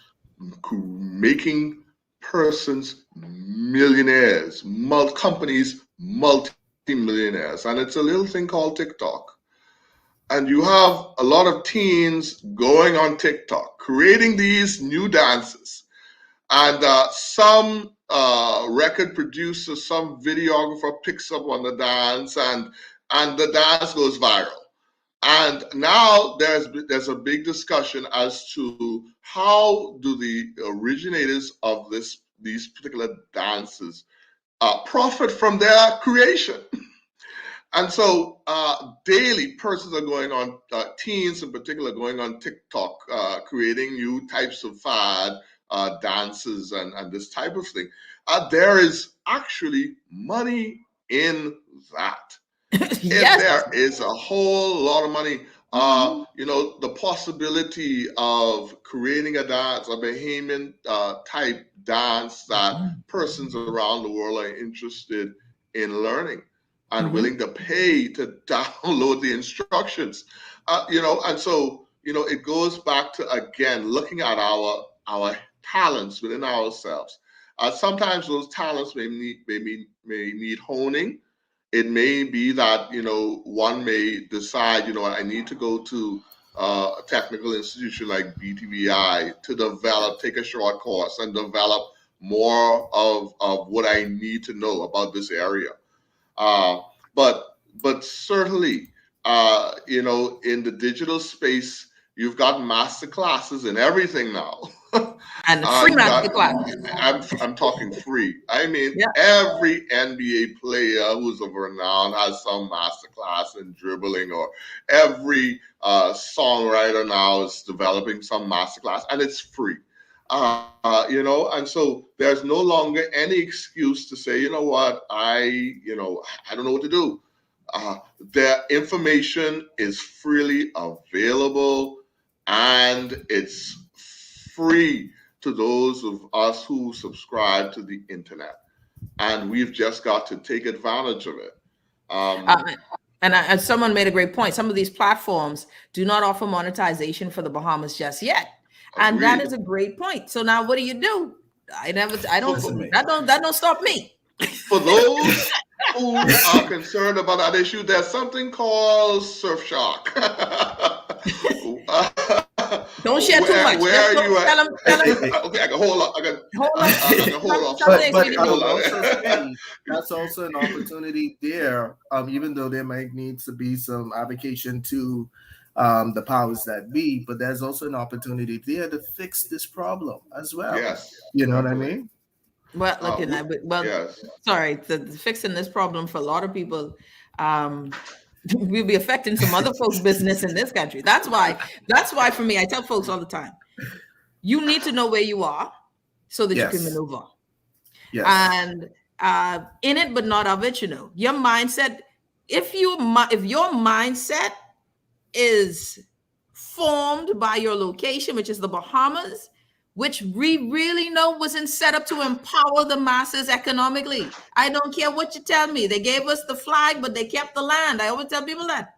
making persons millionaires, companies multi-millionaires, and it's a little thing called TikTok. And you have a lot of teens going on TikTok, creating these new dances, and some record producer, some videographer picks up on the dance, and the dance goes viral. And now there's a big discussion as to how do the originators of these particular dances profit from their creation. And so daily persons are going on, teens in particular, going on TikTok, creating new types of fad dances and this type of thing. There is actually money in that. Yes. There is a whole lot of money. The possibility of creating a dance, a Bahamian type dance that persons around the world are interested in learning and willing to pay to download the instructions. And so, it goes back to, again, looking at our talents within ourselves. Sometimes those talents may need honing. It may be that, one may decide, I need to go to a technical institution like BTVI to take a short course and develop more of what I need to know about this area. But certainly, in the digital space, you've got master classes and everything now. And free master classes. I'm talking free. I mean, every NBA player who's of renown has some master class in dribbling, or every songwriter now is developing some master class, and it's free. And so there's no longer any excuse to say, what, I don't know what to do. The information is freely available, and it's free to those of us who subscribe to the internet, and we've just got to take advantage of it. And someone made a great point. Some of these platforms do not offer monetization for the Bahamas just yet. And that is a great point. So now what do? That don't stop me. For those who are concerned about that issue, there's something called surf shark. Don't share too much. Where Just are you tell at? them, tell them, Okay, I can hold on. I can hold off. Some But things but we I can would do. also say that's also an opportunity there. Even though there might need to be some application to the powers that be, but there's also an opportunity there to fix this problem as well. Yes, You know what I definitely. mean? Well, look at that. Well, Yes. sorry, fixing this problem for a lot of people, we'll be affecting some other folks' business in this country. That's why for me, I tell folks all the time, you need to know where you are so that you can Yes. maneuver. Yes. And in it, but not of it, your mindset, if your mindset is formed by your location, which is the Bahamas, which we really know wasn't set up to empower the masses economically. I don't care what you tell me. They gave us the flag, but they kept the land. I always tell people that.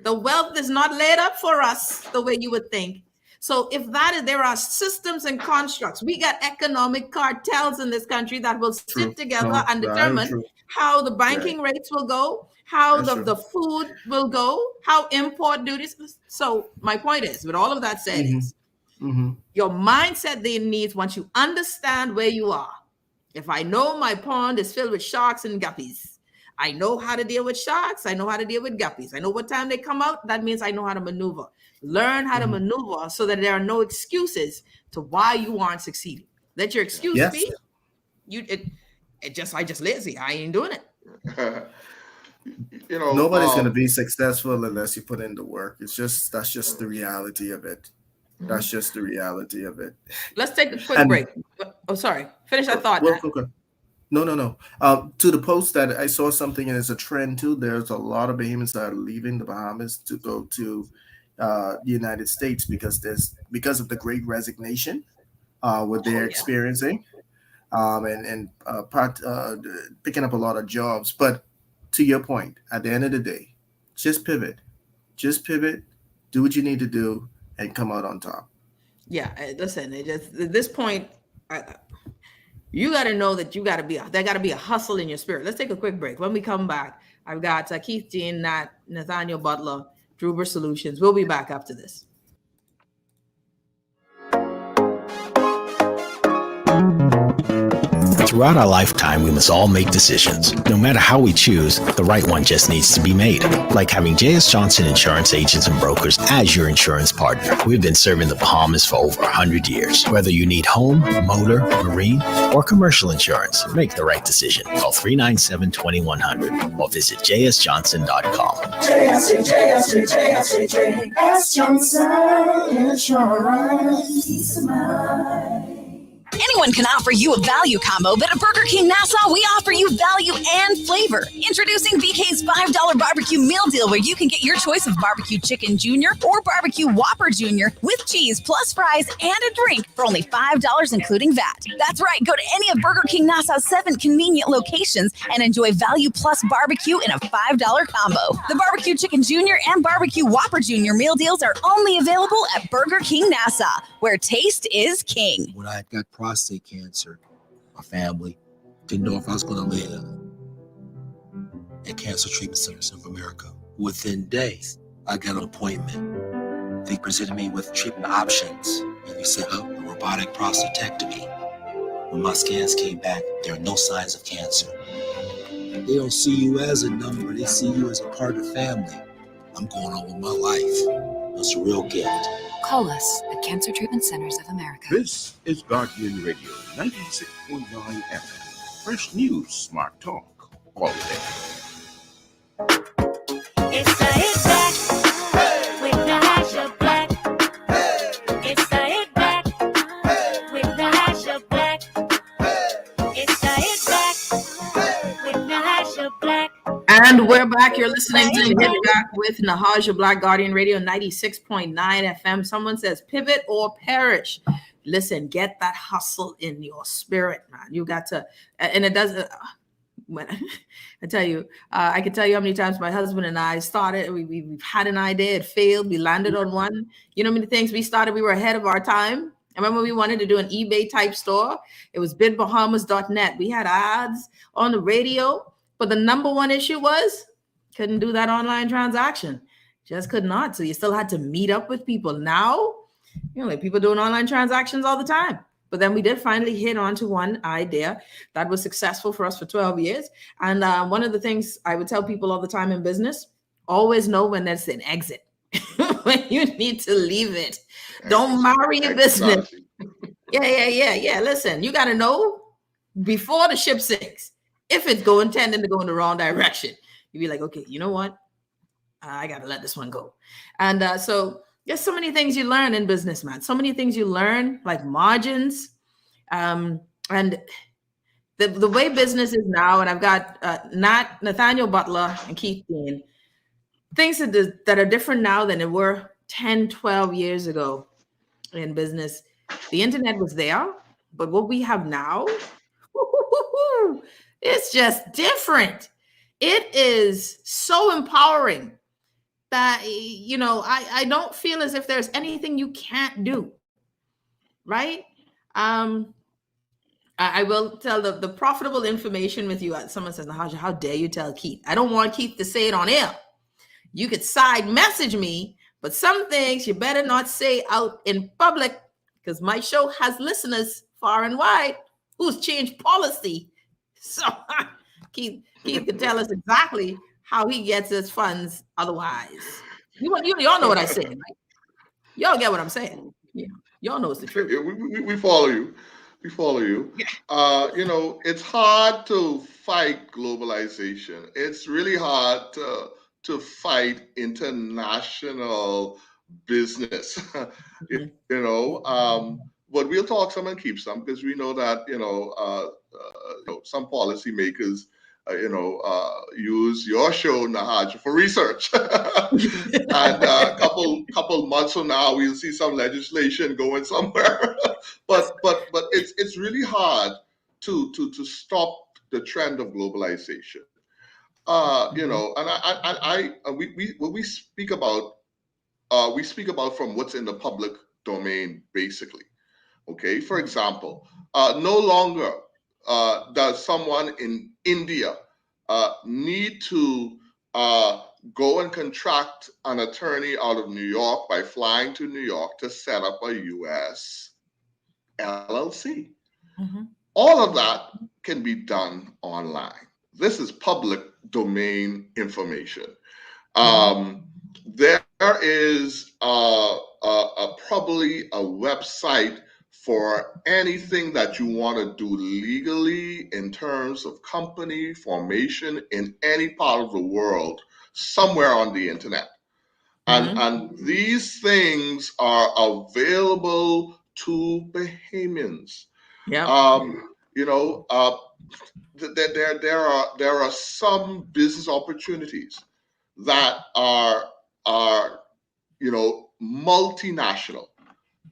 The wealth is not laid up for us the way you would think. So if that is, there are systems and constructs. We got economic cartels in this country that will sit together and determine how the banking rates will go, how the food will go, how import duties. So my point is, with all of that said, is your mindset then needs, once you understand where you are. If I know my pond is filled with sharks and guppies, I know how to deal with sharks. I know how to deal with guppies. I know what time they come out. That means I know how to maneuver. Learn how to maneuver so that there are no excuses to why you aren't succeeding. Let your excuse be, I just lazy. I ain't doing it. Nobody's going to be successful unless you put in the work. That's just the reality of it. That's just the reality of it. Let's take a quick break. Oh, sorry. Finish that thought. Okay. No. To the post that I saw something, and it's a trend too. There's a lot of Bahamians that are leaving the Bahamas to go to the United States because of the Great Resignation, what they're experiencing, and picking up a lot of jobs. But to your point, at the end of the day, just pivot, do what you need to do, and come out on top. Yeah, listen. At this point, you got to know that there got to be a hustle in your spirit. Let's take a quick break. When we come back, I've got Keith Jean, Nathaniel Butler, Druber Solutions. We'll be back after this. Throughout our lifetime, we must all make decisions. No matter how we choose, the right one just needs to be made. Like having J.S. Johnson Insurance Agents and Brokers as your insurance partner. We've been serving the Bahamas for over 100 years. Whether you need home, motor, marine, or commercial insurance, make the right decision. Call 397-2100 or visit jsjohnson.com. J.S. Johnson Insurance. Peace of mind. Anyone can offer you a value combo, but at Burger King Nassau, we offer you value and flavor. Introducing BK's $5 barbecue meal deal, where you can get your choice of barbecue chicken junior or barbecue Whopper junior with cheese plus fries and a drink for only $5, including VAT. That's right. Go to any of Burger King Nassau's 7 convenient locations and enjoy value plus barbecue in a $5 combo. The barbecue chicken junior and barbecue Whopper junior meal deals are only available at Burger King Nassau, where taste is king. When I got prostate cancer, my family didn't know if I was going to live at Cancer Treatment Centers of America. Within days, I got an appointment. They presented me with treatment options, and they set up a robotic prostatectomy. When my scans came back, there are no signs of cancer. They don't see you as a number, they see you as a part of the family. I'm going on with my life. It's a real gift. Call us at Cancer Treatment Centers of America. This is Guardian Radio 96.9 FM. Fresh news, smart talk, all day. It's the hit back with the hash of black. It's the hit back with the hash of black. It's the hit back with the hash of black. And we're back. You're listening to Hit Back with Nahaja Black, Guardian Radio 96.9 FM. Someone says pivot or perish. Listen, get that hustle in your spirit, man. You got to, and it doesn't. When I tell you, I can tell you how many times my husband and I started. We've had an idea, it failed. We landed on one. You know how many things we started? We were ahead of our time. I remember we wanted to do an eBay type store. It was bidbahamas.net. We had ads on the radio, but the number one issue was couldn't do that online transaction. Just could not. So you still had to meet up with people. Now, like people doing online transactions all the time. But then we did finally hit onto one idea that was successful for us for 12 years. And one of the things I would tell people all the time in business, always know when there's an exit, when you need to leave it. Don't marry your business. Yeah. Listen, you got to know before the ship sinks, if it's tending to go in the wrong direction. You'd be like, okay, you know what? I got to let this one go. And so there's so many things you learn in business, man. So many things you learn, like margins. And the way business is now, and I've got Nathanial Butler and Keith Dean, things that are different now than it were 10, 12 years ago in business. The internet was there, but what we have now, it's just different. It is so empowering that, I don't feel as if there's anything you can't do, right? I will tell the profitable information with you. Someone says, Nahaja, how dare you tell Keith? I don't want Keith to say it on air. You could side message me, but some things you better not say out in public, because my show has listeners far and wide who's changed policy. So Keith could tell us exactly how he gets his funds otherwise. Y'all know what I'm saying, right? Y'all get what I'm saying. Yeah. Y'all know it's the truth. We follow you. We follow you. It's hard to fight globalization. It's really hard to fight international business. But we'll talk some and keep some, because we know that some policymakers use your show, Nahaja, for research. And a couple months from now, we'll see some legislation going somewhere. but it's really hard to stop the trend of globalization. We speak about from what's in the public domain, basically. Okay, for example, no longer does someone in India need to go and contract an attorney out of New York by flying to New York to set up a U.S. LLC. Mm-hmm. All of that can be done online. This is public domain information. There is probably a website for anything that you want to do legally in terms of company formation in any part of the world, somewhere on the internet. And these things are available to Bahamians. Yeah. There are some business opportunities that are multinational,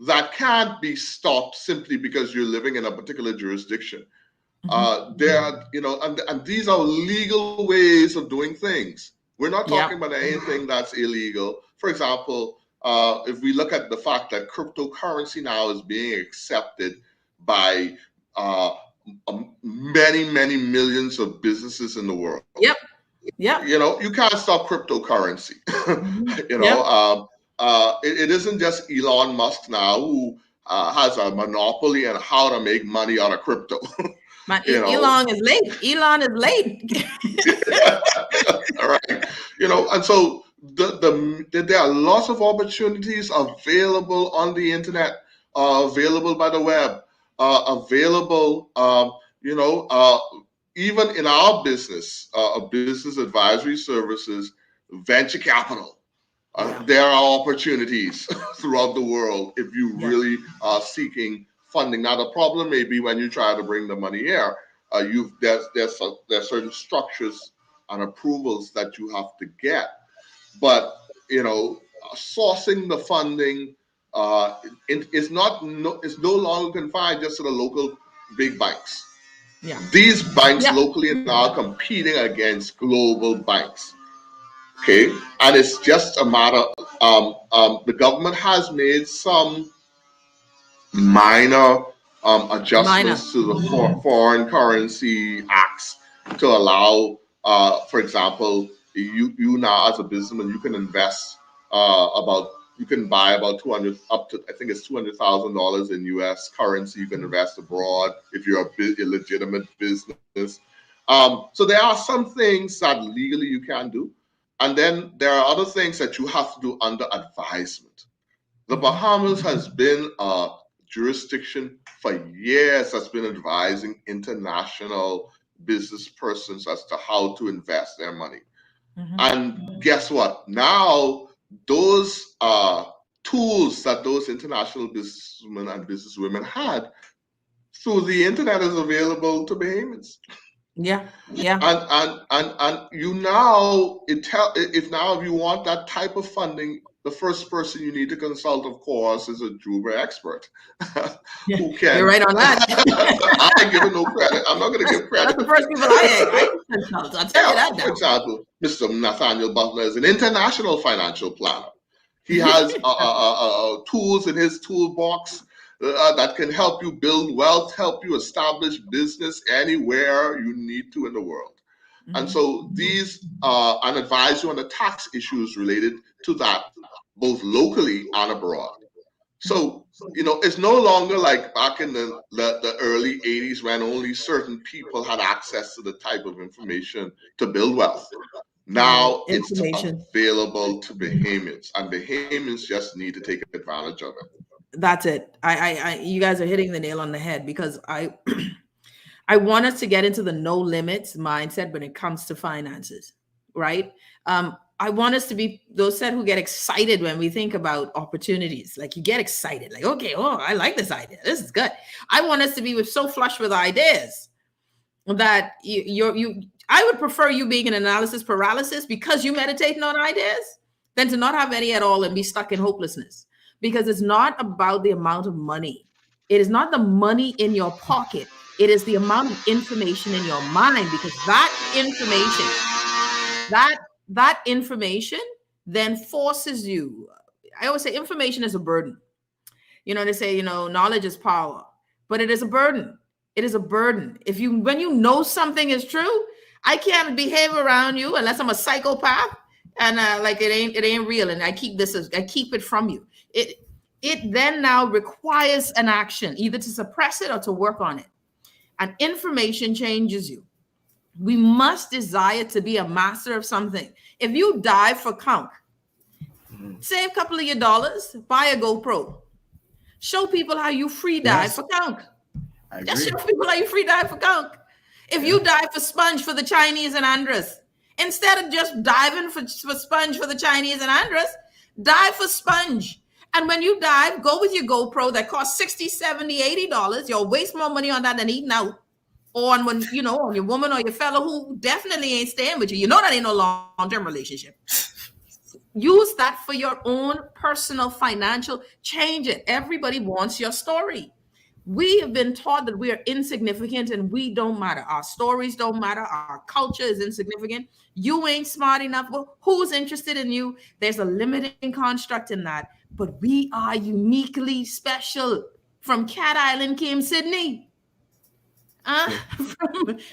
that can't be stopped simply because you're living in a particular jurisdiction. There are, and these are legal ways of doing things. We're not talking about anything that's illegal. For example, if we look at the fact that cryptocurrency now is being accepted by many, many millions of businesses in the world. Yep. You can't stop cryptocurrency. It isn't just Elon Musk now who has a monopoly on how to make money out of crypto. Elon is late. All right. And so there are lots of opportunities available on the internet, available by the web, available, even in our business, business advisory services, venture capital. There are opportunities throughout the world if you really are seeking funding. Now, the problem may be when you try to bring the money here, there's certain structures and approvals that you have to get. But sourcing the funding is no longer confined just to the local big banks. Yeah. These banks locally are competing against global banks. Okay, and it's just a matter. The government has made some minor adjustments to the foreign currency acts to allow, for example, you now as a businessman, you can invest you can buy about 200 up to, I think it's $200,000 in U.S. currency. You can invest abroad if you're a legitimate business. So there are some things that legally you can do, and then there are other things that you have to do under advisement. The Bahamas has been a jurisdiction for years that's been advising international business persons as to how to invest their money. And guess what? Now, those tools that those international businessmen and businesswomen had through the internet is available to Bahamians. Yeah. And you now, if you want that type of funding, the first person you need to consult, of course, is a Juba expert who can. You're right on that. I ain't giving no credit. I'm not going to give credit. That's the first people I consult. I'll tell you that now. For example, Mr. Nathanial Butler is an international financial planner. He has tools in his toolbox that can help you build wealth, help you establish business anywhere you need to in the world. And so these and advise you on the tax issues related to that, both locally and abroad. So, it's no longer like back in the early 80s when only certain people had access to the type of information to build wealth. Now it's available to Bahamians, and Bahamians just need to take advantage of it. That's it. You guys are hitting the nail on the head, because I want us to get into the no limits mindset when it comes to finances, right? I want us to be those who get excited when we think about opportunities. Like, you get excited, like, okay, I like this idea. This is good. I want us to be so flush with ideas that I would prefer you being in analysis paralysis because you meditating on ideas than to not have any at all and be stuck in hopelessness. Because it's not about the amount of money. It is not the money in your pocket. It is the amount of information in your mind, because that information then forces you. I always say information is a burden. They say, knowledge is power, but it is a burden. It is a burden. When you know something is true, I can't behave around you unless I'm a psychopath and like it ain't real. And I keep it from you. It then now requires an action, either to suppress it or to work on it. And information changes you. We must desire to be a master of something. If you dive for conch, save a couple of your dollars, buy a GoPro. Show people how you free dive for conch. Just show people how you free dive for conch. If you dive for sponge for the Chinese and Andres, instead of just diving for sponge for the Chinese and Andres, dive for sponge. And when you dive, go with your GoPro that costs $60, $70, $80. You'll waste more money on that than eating out. Or on on your woman or your fellow who definitely ain't staying with you. That ain't no long-term relationship. Use that for your own personal financial change. It. Everybody wants your story. We have been taught that we are insignificant and we don't matter. Our stories don't matter. Our culture is insignificant. You ain't smart enough. Well, who's interested in you? There's a limiting construct in that. But we are uniquely special. From Cat Island came Sydney.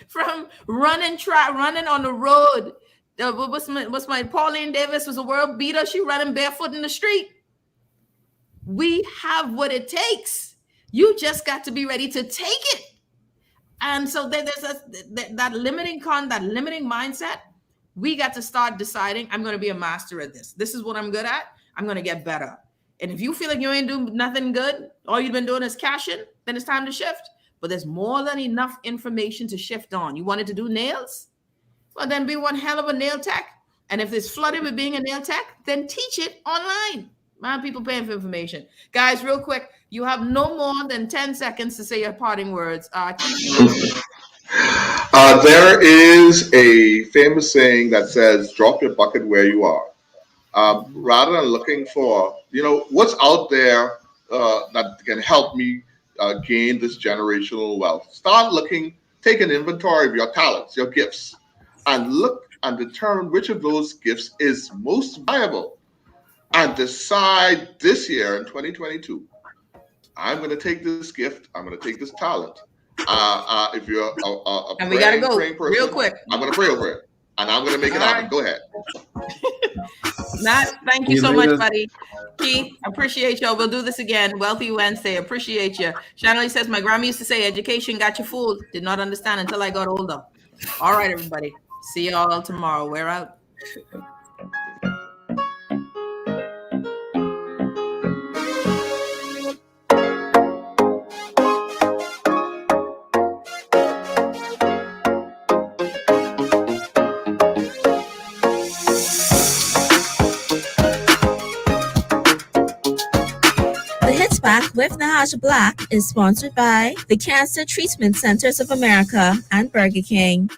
From running on the road. What's my Pauline Davis was a world beater. She running barefoot in the street. We have what it takes. You just got to be ready to take it. And so there's that limiting mindset. We got to start deciding, I'm going to be a master at this. This is what I'm good at. I'm going to get better. And if you feel like you ain't doing nothing good, all you've been doing is cashing, then it's time to shift. But there's more than enough information to shift on. You wanted to do nails? Well, then be one hell of a nail tech. And if it's flooded with being a nail tech, then teach it online. Man, people paying for information. Guys, real quick, you have no more than 10 seconds to say your parting words. There is a famous saying that says, drop your bucket where you are. Rather than looking for, what's out there that can help me gain this generational wealth. Start take an inventory of your talents, your gifts, and look and determine which of those gifts is most viable, and decide this year in 2022 I'm going to take this gift. I'm going to take this talent. If you're a And we gotta go praying person, real quick. I'm going to pray over it, and I'm going to make it All happen. right. Go ahead. Matt, thank you See so you much, later. buddy. Keith, appreciate you. We'll do this again. Wealthy Wednesday. Appreciate you. Shanley says, my grandma used to say, education got you fooled. Did not understand until I got older. All right, everybody. See you all tomorrow. We're out. The Hits Back with Natasha Black is sponsored by the Cancer Treatment Centers of America and Burger King.